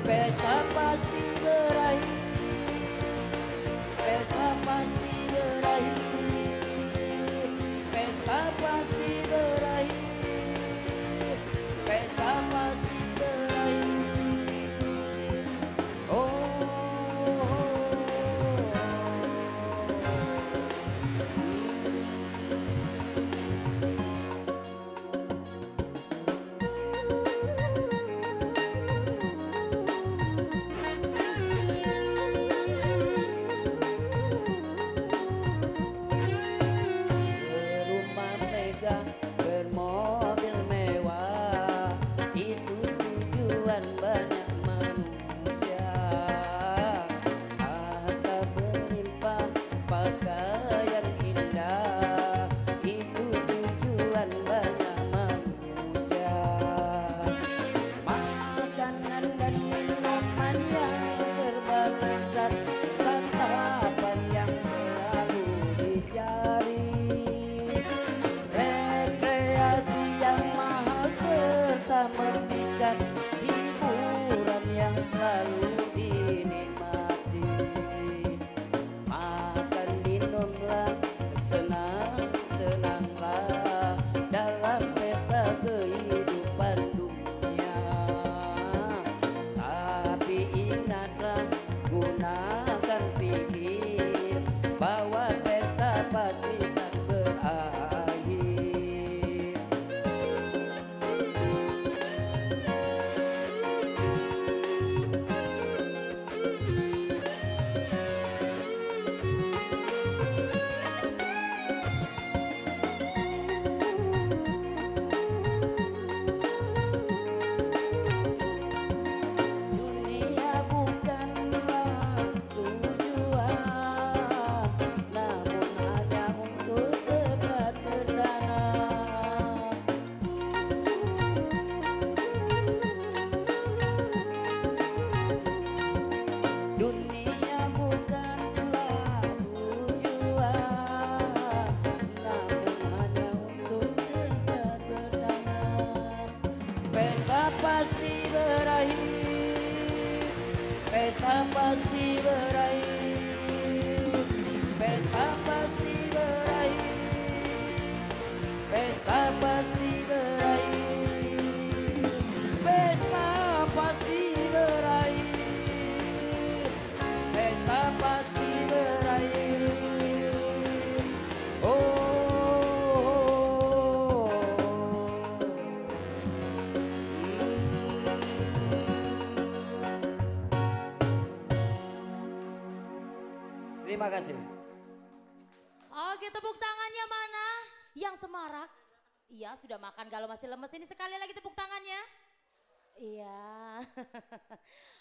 Pesta pasti berakhir, pesta dan minuman yang serba lezat, santapan yang selalu dicari, rekreasi yang mahal serta memikat, hiburan yang selalu dinikmati. Makan minumlah, senang-senanglah dalam pesta kehidupan dunia. Tapi ingatlah, gunakan pikir bahwa pesta pasti tak berakhir. Dunia bukanlah tujuan, namun hanya untuk tetap berdana. Dunia bukanlah tujuan, namun hanya untuk tetap berdana. Pesta pasti berakhir, pesta pasti berakhir, pesta pasti berakhir, pesta pasti berakhir, pesta pasti berakhir, pesta pasti berakhir. Terima kasih. Oke, tepuk tangannya mana? Yang semarak. Iya, sudah makan kalau masih lemes. Ini sekali lagi tepuk tangannya. Iya.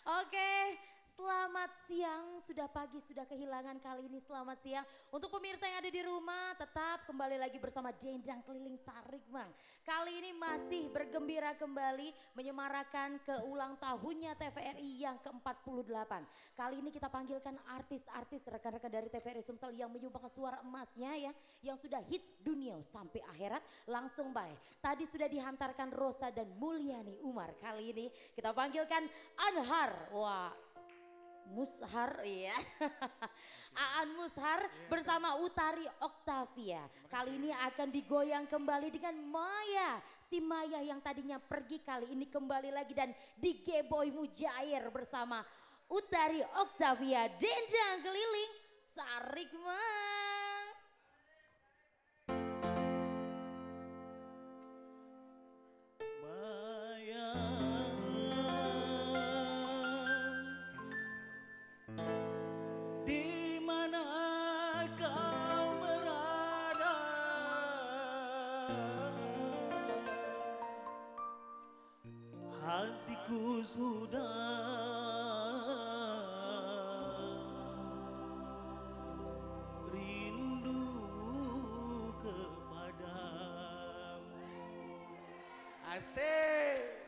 Oke, selamat siang. Sudah pagi, sudah kehilangan kali ini. Selamat siang. Untuk pemirsa yang ada di rumah, tetap kembali lagi bersama Dendang Keliling Tarik, Mang. Kali ini masih bergembira kembali menyemarakan ke ulang tahunnya TVRI yang ke-48. Kali ini kita panggilkan artis-artis rekan-rekan dari TVRI Sumsel yang menyumbangkan suara emasnya ya, yang sudah hits dunia sampai akhirat. Langsung baik. Tadi sudah dihantarkan Rosa dan Mulyani Umar. Kali ini kita panggilkan Anhar. Wah, Mushar, iya. Aan Mushar bersama Utari Octavia. Kali ini akan digoyang kembali dengan Maya. Si Maya yang tadinya pergi kali ini kembali lagi dan di G-Boy Mujair bersama Utari Octavia. Dendang Keliling Tarik, Mang. Di mana kau berada? Hatiku sudah rindu kepadamu. Asik.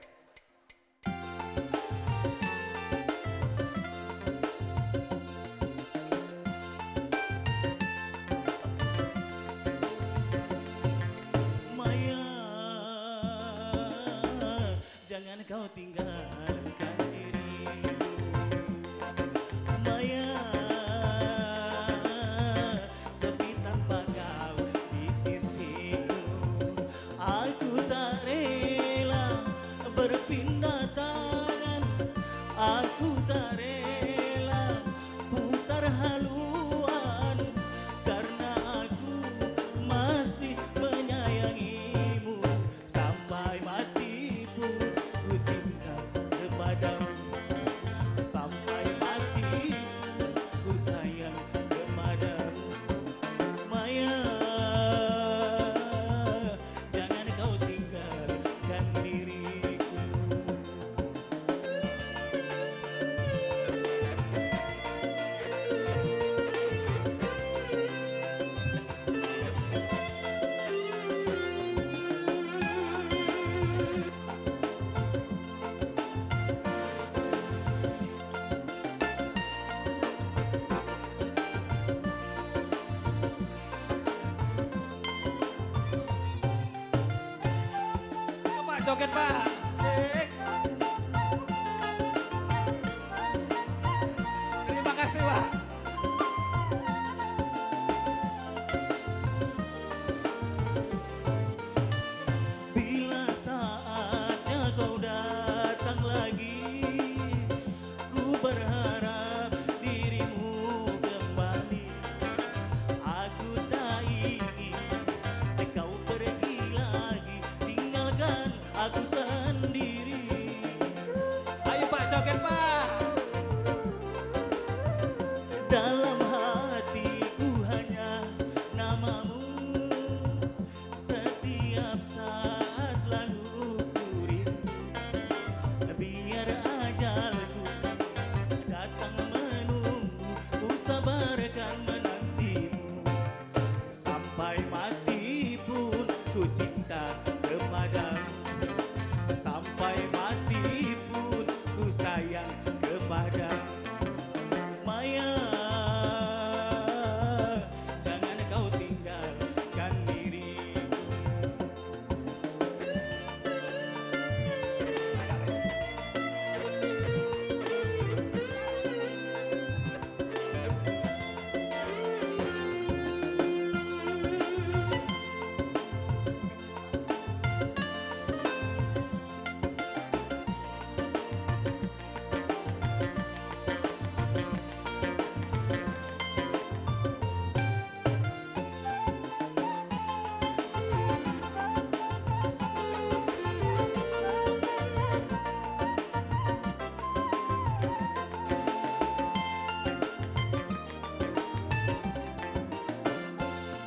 Jangan kau tinggalkan diriku, Maya. Sepi tanpa kau di sisiku, aku tak rela joget Pak. Sik. Terima kasih Pak. Bila saatnya kau datang lagi, ku berharap dirimu kembali. Aku tak ingin kau pergi lagi, tinggalkan aku sendiri. Ayo Pak joget Pak. Dalam hatiku hanya namamu, setiap saat selalu ku rindu. Biar ajalku datang menunggu, ku sabarkan menantimu. Sampai mati pun ku cinta kepadamu. Sampai mati pun ku sayang kepadamu. Maya, jangan kau tinggalkan diriku.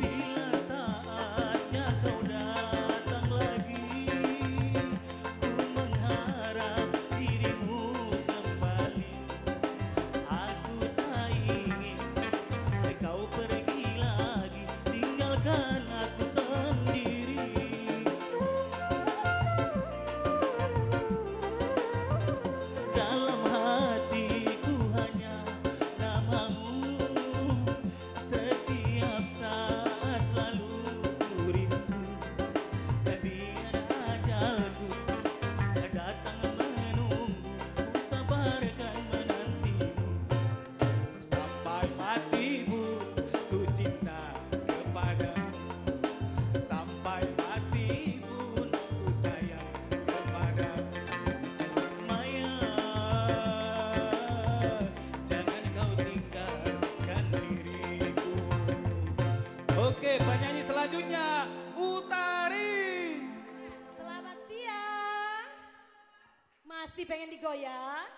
Bila saatnya kau datang lagi, ku mengharap dirimu kembali. Aku tak ingin kau pergi lagi, tinggalkan aku sendiri. Dalam hatiku hanya namamu, setiap saat selalu ku rindu. Biar ajalku datang menunggu, ku sabarkan menantimu. Sampai mati pun ku cinta kepadamu. Sampai mati pun ku sayang kepadamu. Maya, jangan kau tinggalkan diriku. Oke, penyanyi selanjutnya Utari. Selamat siang. Masih pengen digoyang?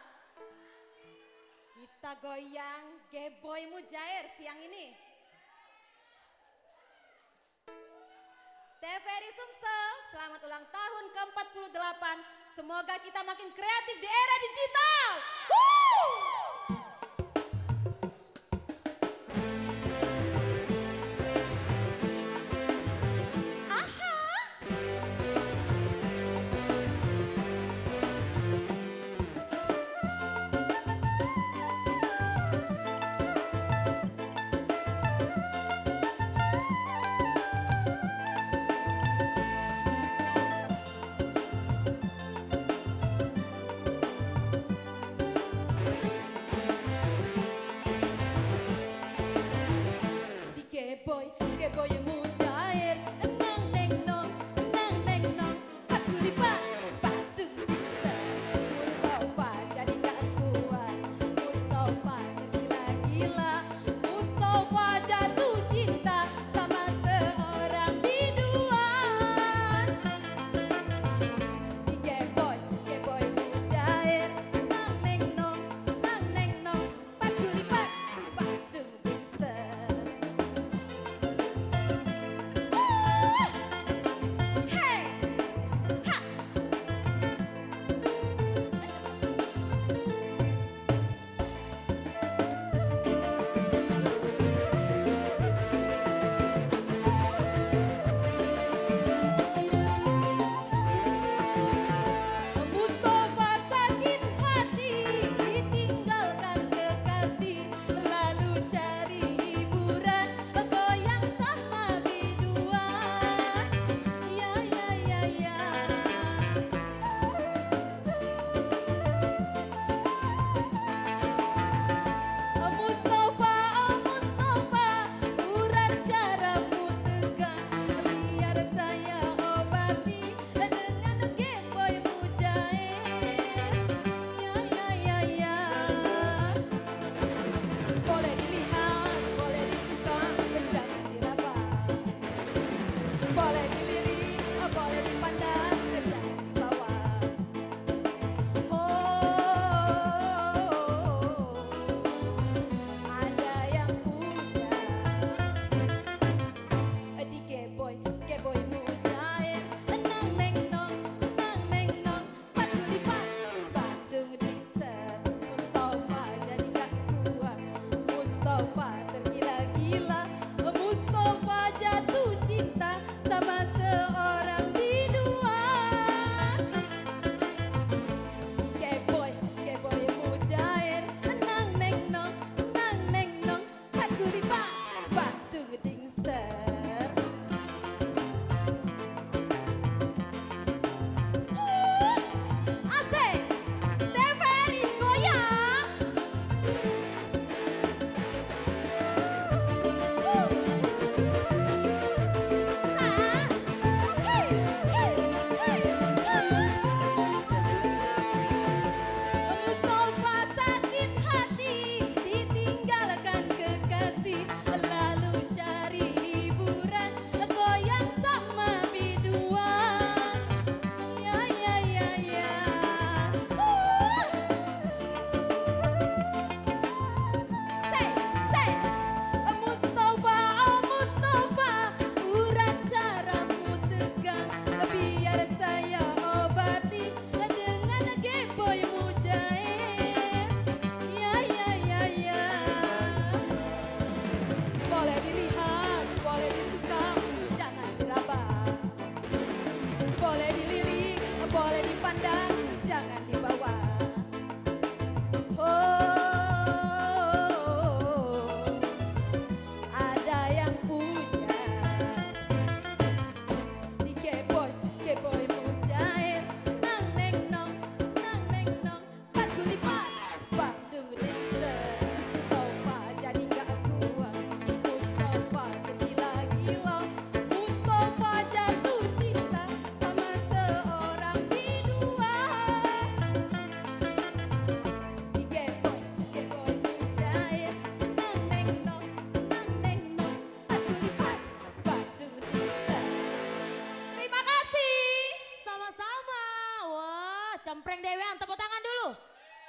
Kita goyang Geboy Mujair siang ini. TVRI Sumsel, selamat ulang tahun ke-48. Semoga kita makin kreatif di era digital. Woo!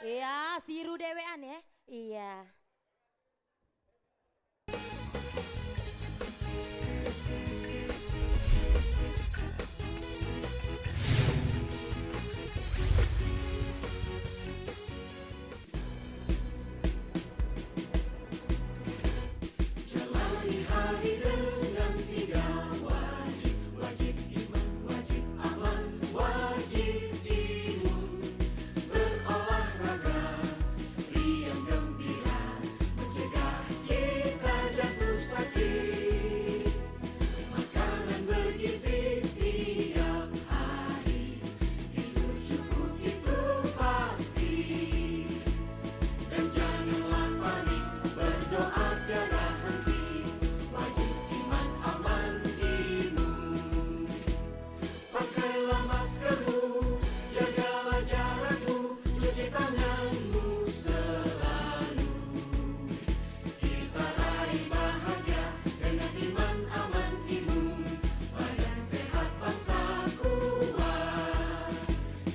Iya, siru dewean ya. Iya. Jalani hari dengan tiga wajib, wajib iman, wajib aman, wajib imun. Berolahraga, riang gembira, mencegah kita jatuh sakit. Makanan bergizi tiap hari, tidur cukup itu pasti. Dan janganlah panik, berdoa tiada henti. Wajib iman, aman, imun. Pakailah maskermu, jagalah jarakmu, cuci tanganmu selalu. Kita raih bahagia dengan iman, aman, imun. Badan sehat, bangsa kuat.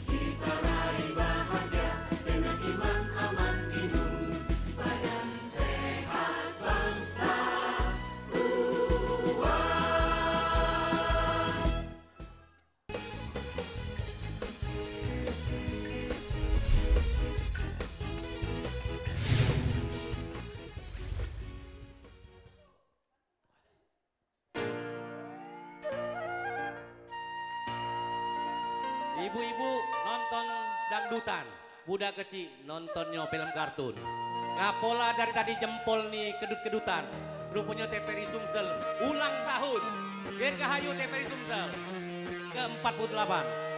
Kita raih bahagia dengan iman, aman, imun. Badan sehat, bangsa kuat. Ibu-ibu nonton dangdutan, budak kecil nontonnya film kartun. Ngapola dari tadi jempol nih kedut-kedutan. Rupanya TVRI Sumsel ulang tahun. Dirgahayu TVRI Sumsel ke-48.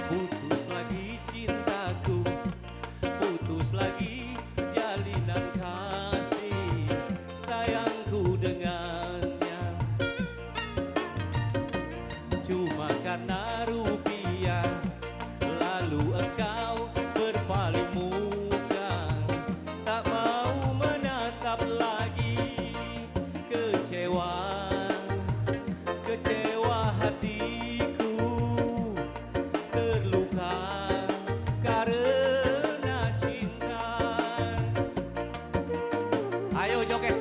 Putus lagi cintaku, putus lagi jalinan kasih sayangku dengannya. Cuma karena rupiah, lalu engkau berpaling muka, tak mau menatap lagi. Kecewa, kecewa hatiku, terluka karena cinta. Ayo joget.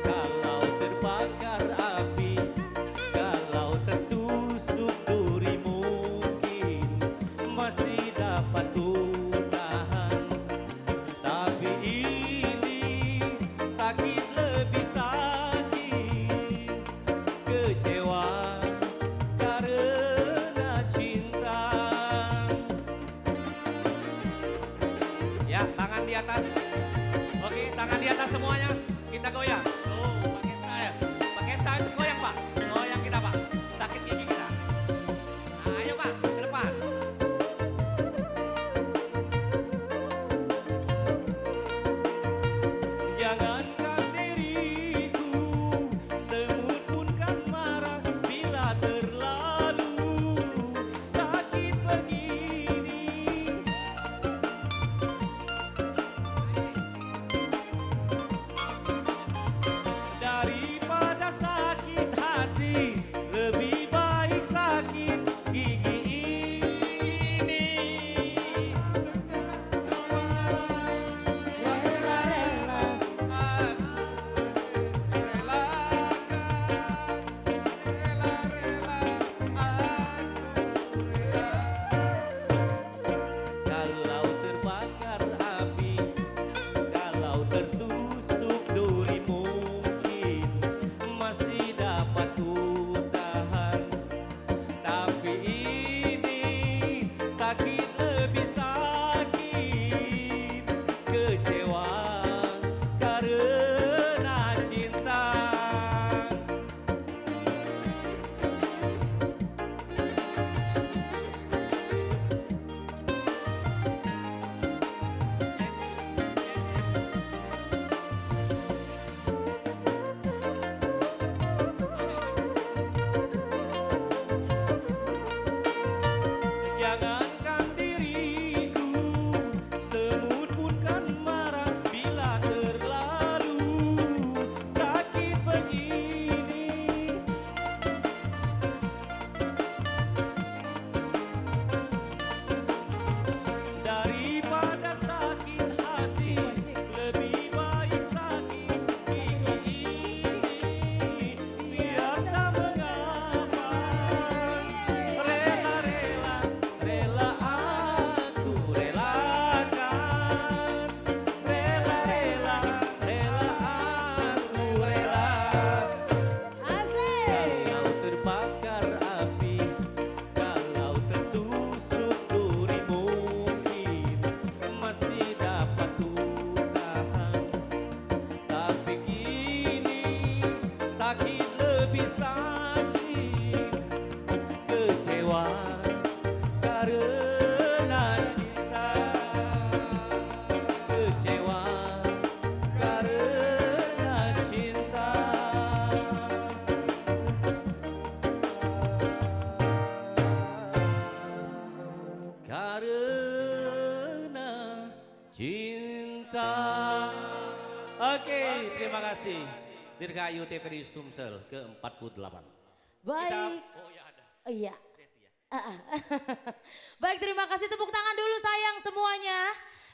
Kalau terbakar api, kalau tertusuk duri, mungkin masih dapat ku tahan. Tapi ini sakit, lebih sakit. Kecewa karena cinta. Ya, tangan di atas. Oke, tangan di atas semuanya. Kita goyang. Tuh, pakai saya. Pakai saya goyang, Pak. Goyang kita, Pak. Sakit gigi kita. Nah, ayo, Pak, ke depan. Jangankan diriku, semut pun kan marah bila terlalu sakit begini. karena cinta. Oke, terima kasih. Dirgahayu TVRI Sumsel ke-48. Baik. Oh iya. Baik, terima kasih, tepuk tangan dulu sayang semuanya.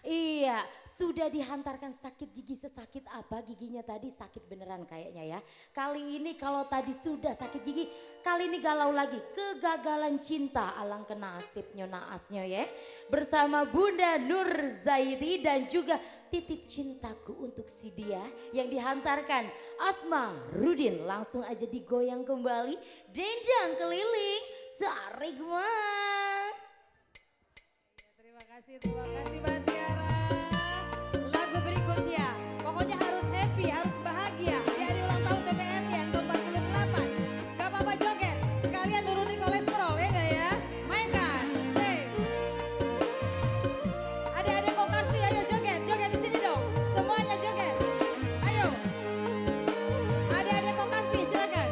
Iya, sudah dihantarkan sakit gigi sesakit apa giginya tadi, sakit beneran kayaknya ya. Kali ini kalau tadi sudah sakit gigi, kali ini galau lagi, kegagalan cinta, alangkah nasibnya naasnya ya. Bersama Bunda Nur Zaidi dan juga titip cintaku untuk si dia yang dihantarkan Asma Rudin. Langsung aja digoyang kembali, dendang keliling, sarigma. Terima kasih Mbak Tiara. Lagu berikutnya, pokoknya harus happy, harus bahagia di hari ulang tahun TVRI yang ke-48. Gak apa-apa joget, sekalian nurunin kolesterol ya gak ya? Mainkan, say. Adik-adik Kokasvi ayo joget, joget di sini dong. Semuanya joget, ayo. Adik-adik Kokasvi silakan.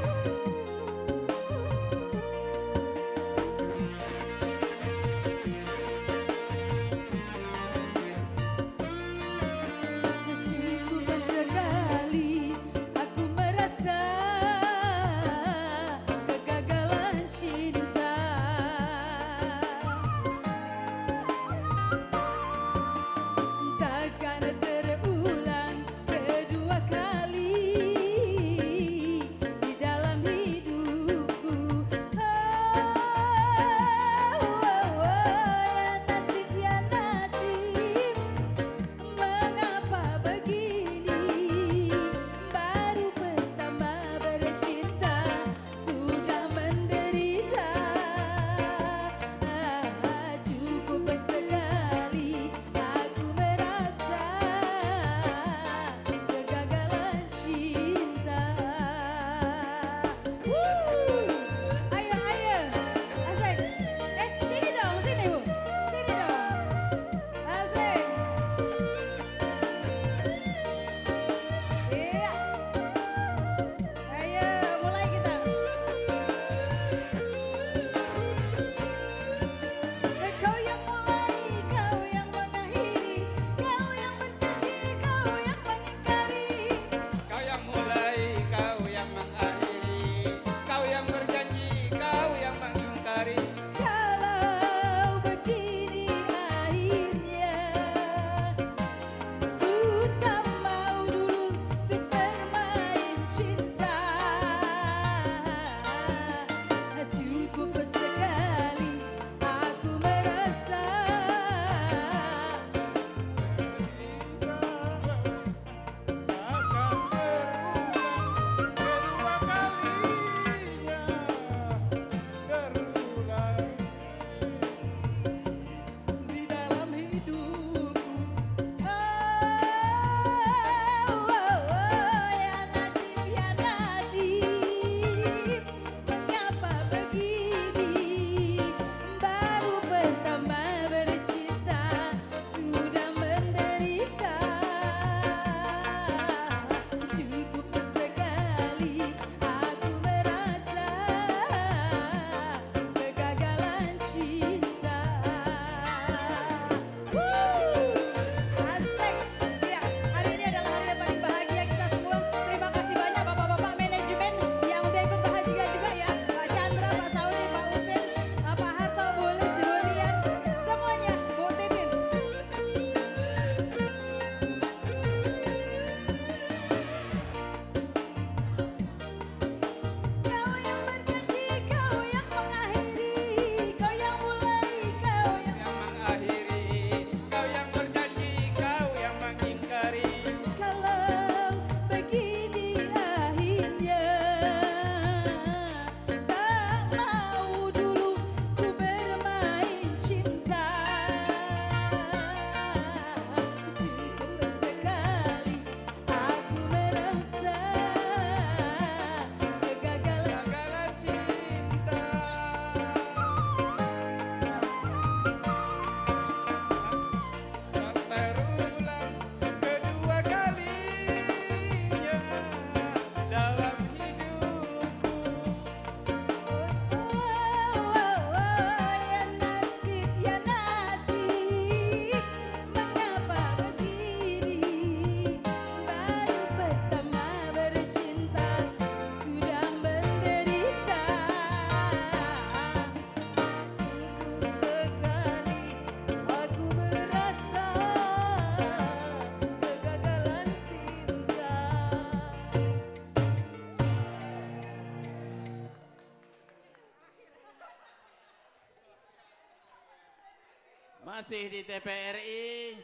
Masih di TVRI.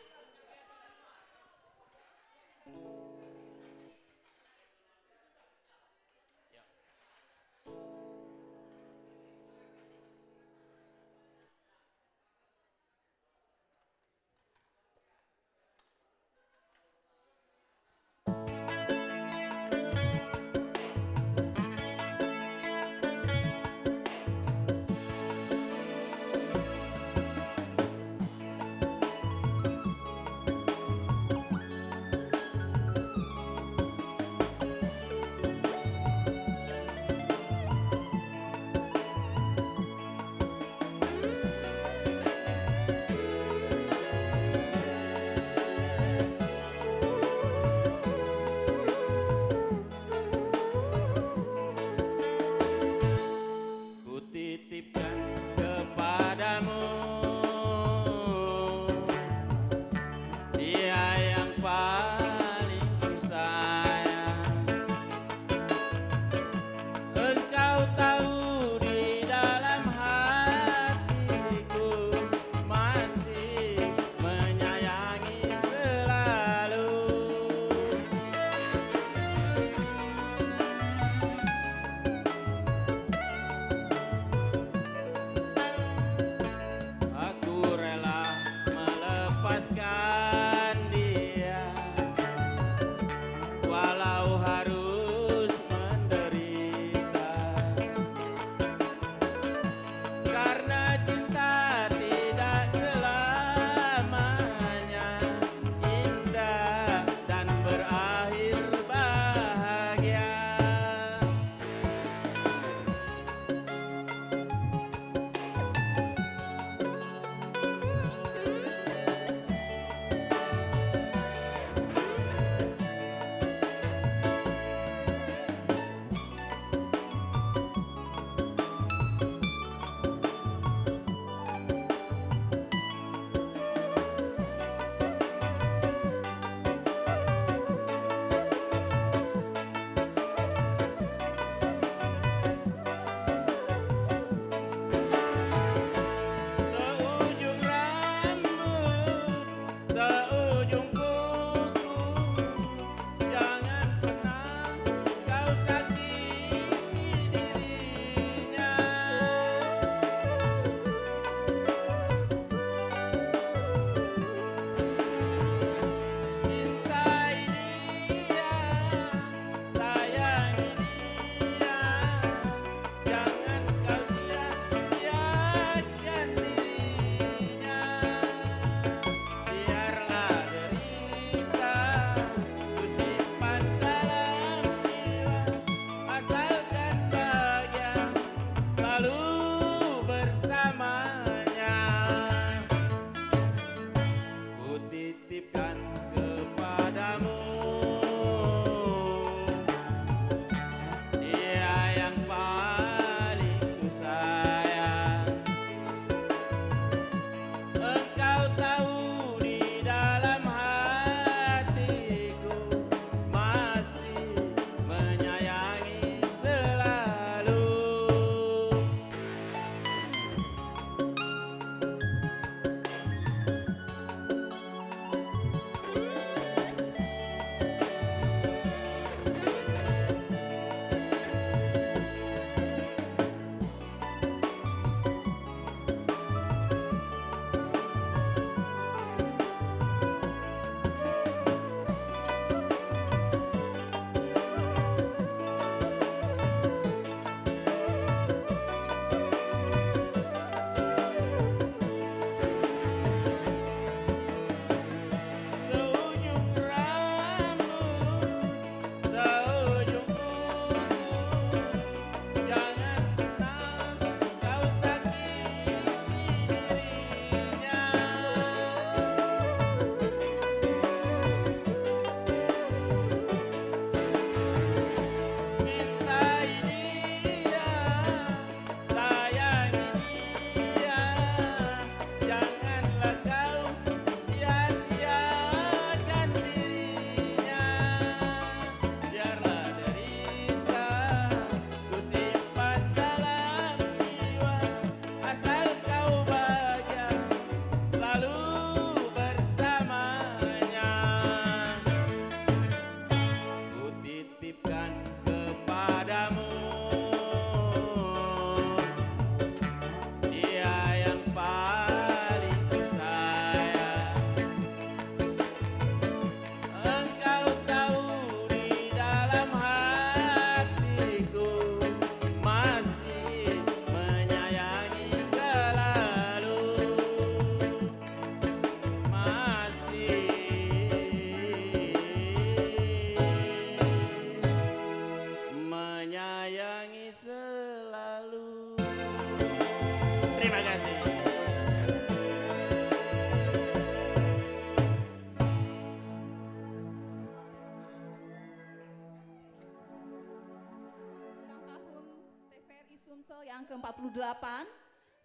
ke-48.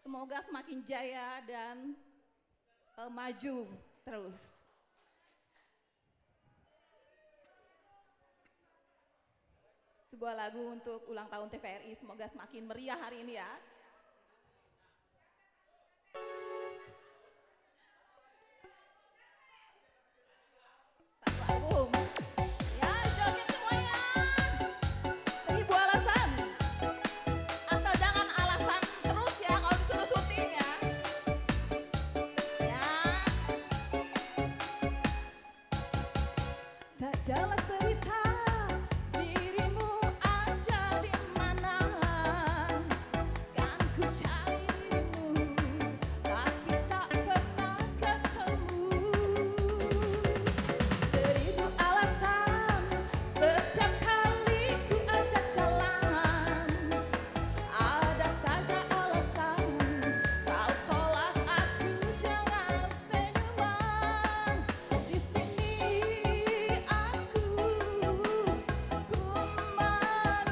Semoga semakin jaya dan maju terus. Sebuah lagu untuk ulang tahun TVRI, semoga semakin meriah hari ini ya. Satu album. Ya, joget semuanya. 1000 alasan. Asal jangan alasan terus ya kalau disuruh syuting ya. Ya. Tak jelas cerita dirimu ada di mana, kan ku carimu tapi tak pernah ketemu. 1000 alasan setiap kali ku ajak jalan, ada saja alasan kau tolak aku jangan senyuman. Di sini aku menunggu kabar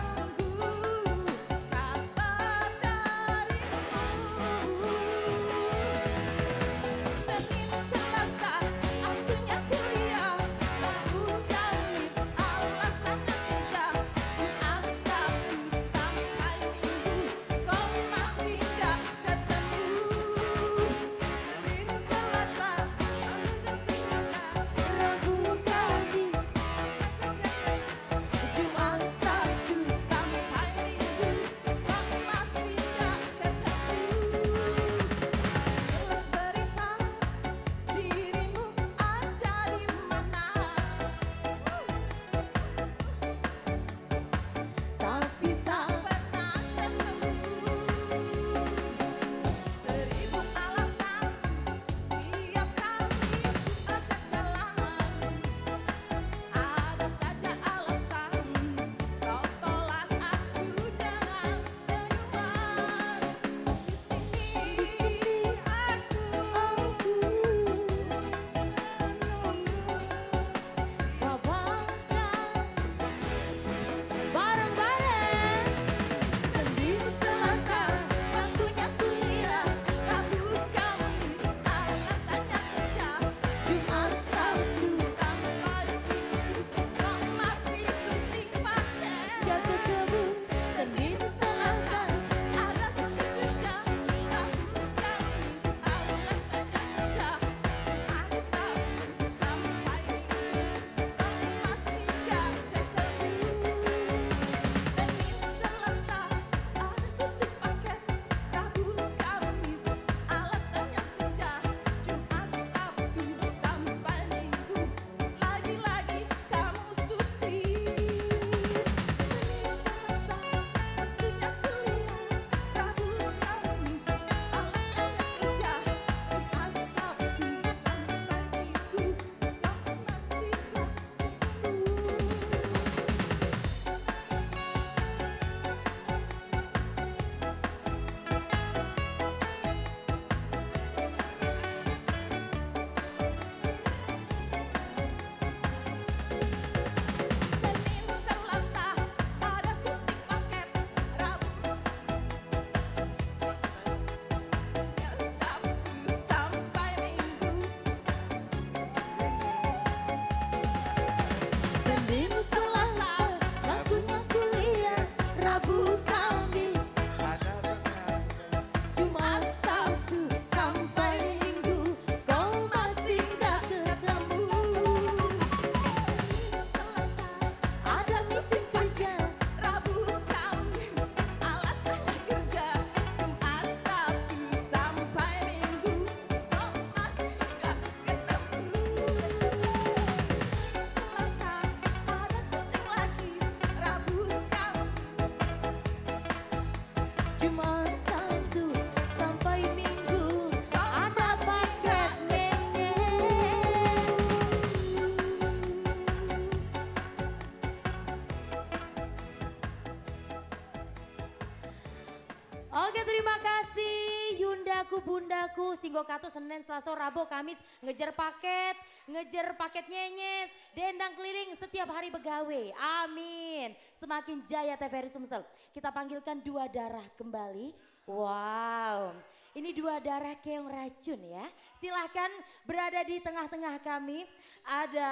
Anakku, bundaku, Singgo Katu, Senin, Selasa, Rabu, Kamis, ngejar paket nyenyes, dendang keliling setiap hari begawe. Amin. Semakin jaya TVRI Sumsel. Kita panggilkan dua darah kembali. Wow, ini dua darah keong racun ya. Silahkan berada di tengah-tengah kami. Ada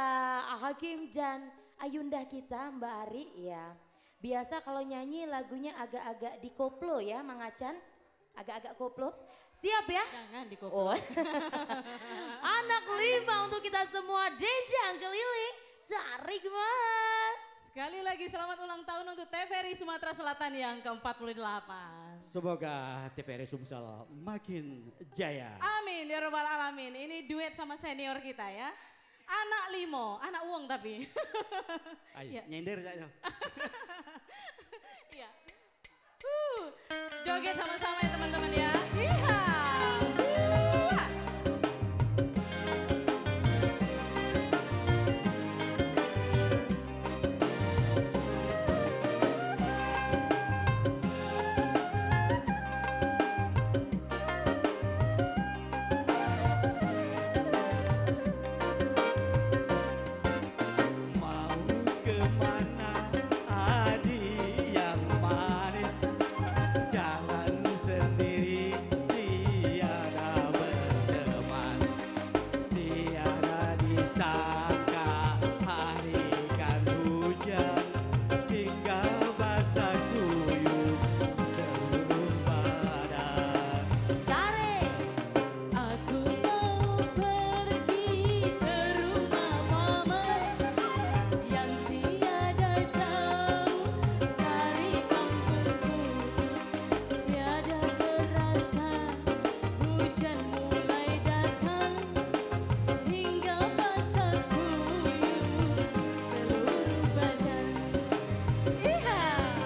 Hakim dan Ayunda kita, Mbak Ari ya. Biasa kalau nyanyi lagunya agak-agak dikoplo ya, Mang Acan. Agak-agak koplo. Siap ya? Jangan dikoplo. Oh. Anak 5 untuk kita semua, dendang keliling. Tarik mas. Sekali lagi selamat ulang tahun untuk TVRI Sumatera Selatan yang ke-48. Semoga TVRI Sumsel makin jaya. Amin ya robbal alamin. Ini duet sama senior kita ya. Anak 5, anak uang tapi. Ayo, nyender saja. Iya. Joget sama-sama ya teman-teman ya. Iya.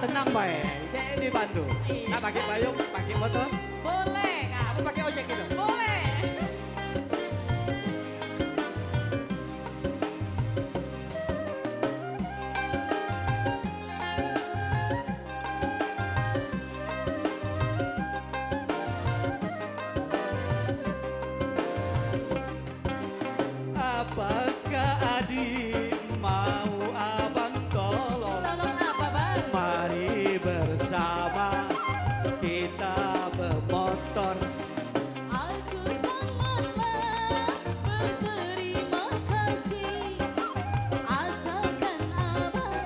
Tenang baik, dia dibantu. Nah pakai payung, pakai motor. Boleh Kak. Apa pakai ojek gitu? Boleh. Apakah adik mau abang tolong? Tolong apa bang? Mari bersama kita bermotor. Aku sangatlah berterima kasih. Asalkan abang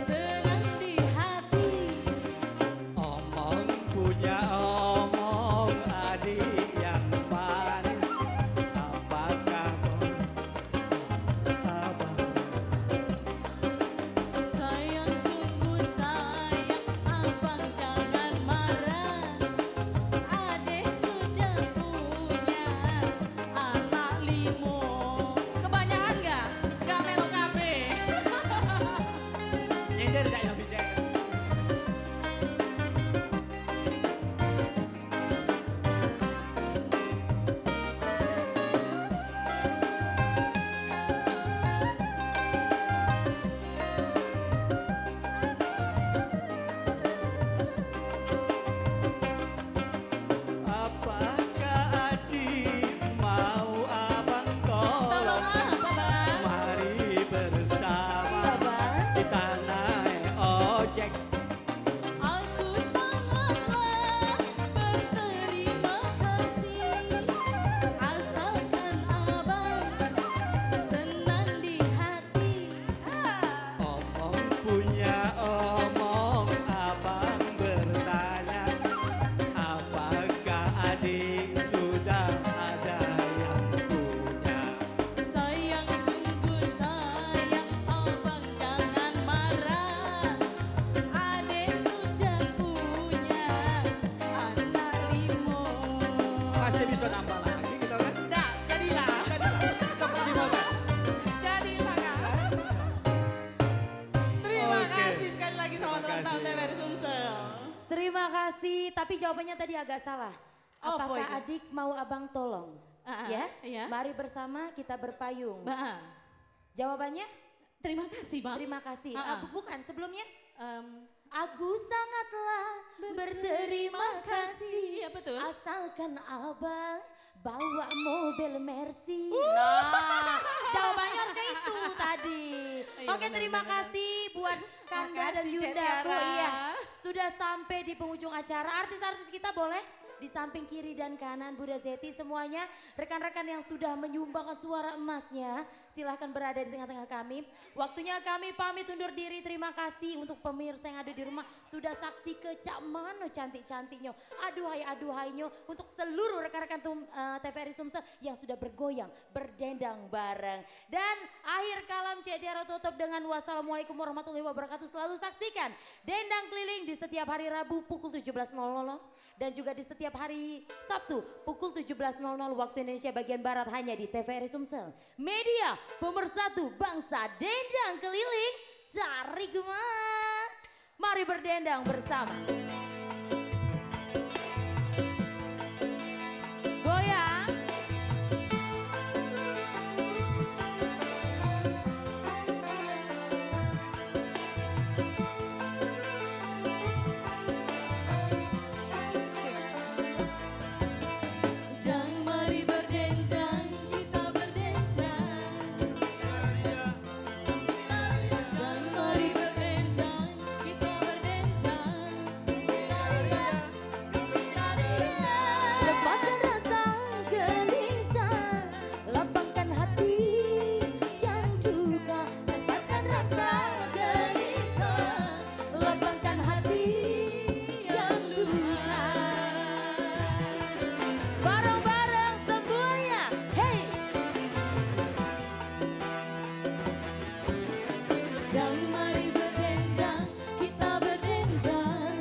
senang di hati. Omong punya omong adik yang manis. Apakah abang? Sayang sungguh sayang abang jangan marah. Adik sudah punya anak 5. Kebanyakan nggak? Nggak melo kabe. Nyender saya bisa. Apakah adik mau abang tolong? Apa bang? Mari bersama kita naik ojek. Aku sangatlah berterima kasih. Asalkan abang senang di hati. Omong punya omong, abang bertanya, apakah adik sudah ada yang punya? Sayang sungguh sayang abang jangan marah. Adik sudah punya anak 5. Pasti bisa nambah lagi gitu kan? Dah, jadilah. Coklat di mobil. Jadilah Kak. Terima Oke. kasih sekali lagi selamat ulang tahun TVRI Sumsel. Terima kasih, tapi jawabannya tadi agak salah. Oh, Apakah apa itu? adik mau abang tolong? Ya, iya. mari bersama kita berpayung. Bang. Jawabannya? Terima kasih bang. Terima kasih. Ah, ah. Bukan sebelumnya? Aku sangatlah berterima kasih. Iya betul. Asalkan abang bawa mobil Mercy. Nah, jawabannya harusnya itu tadi. Iya, Oke, terima kasih buat Kanda dan Makasih, Yunda. Cetiara. Iya, sudah sampai di penghujung acara. Artis-artis kita boleh di samping kiri dan kanan, Bunda Zeti semuanya, rekan-rekan yang sudah menyumbang suara emasnya, silahkan berada di tengah-tengah kami. Waktunya kami pamit undur diri. Terima kasih untuk pemirsa yang ada di rumah sudah saksi kecak mano cantik-cantiknya. Aduhai-aduhainya untuk seluruh rekan-rekan TVRI Sumsel yang sudah bergoyang, berdendang bareng. Dan akhir kalam Cek Tiara tutup dengan wassalamualaikum warahmatullahi wabarakatuh. Selalu saksikan Dendang Keliling di setiap hari Rabu pukul 17.00 dan juga di setiap hari Sabtu pukul 17.00 waktu Indonesia bagian Barat hanya di TVRI Sumsel. Media pemersatu bangsa Dendang Keliling. Sari Gema. Mari berdendang bersama. Goyang. Dan mari berdendang, kita berdendang. Dan mari berdendang, kita berdendang. Lepaskan rasa gelisah, lapangkan hati yang duka. Lepaskan rasa gelisah, lapangkan hati yang duka. Bareng-bareng semuanya, hey! Dan mari berdendang, kita berdendang.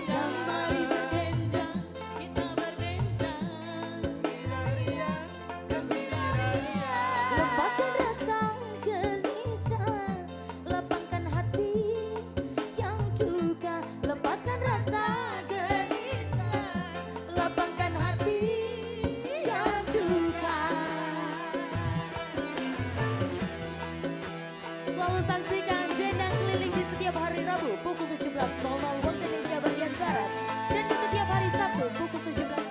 Dan mari berdendang, kita berdendang. Lepaskan rasa gelisah, lapangkan hati yang duka. Lepaskan rasa gelisah, lapangkan hati yang duka. Selalu saksikan Dendang Keliling di setiap hari Rabu pukul 17.00 waktu Indonesia bagian Barat dan di setiap hari Sabtu pukul 17.00.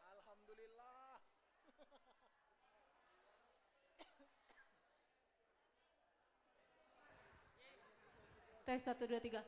Alhamdulillah. Tes 1, 2, 3.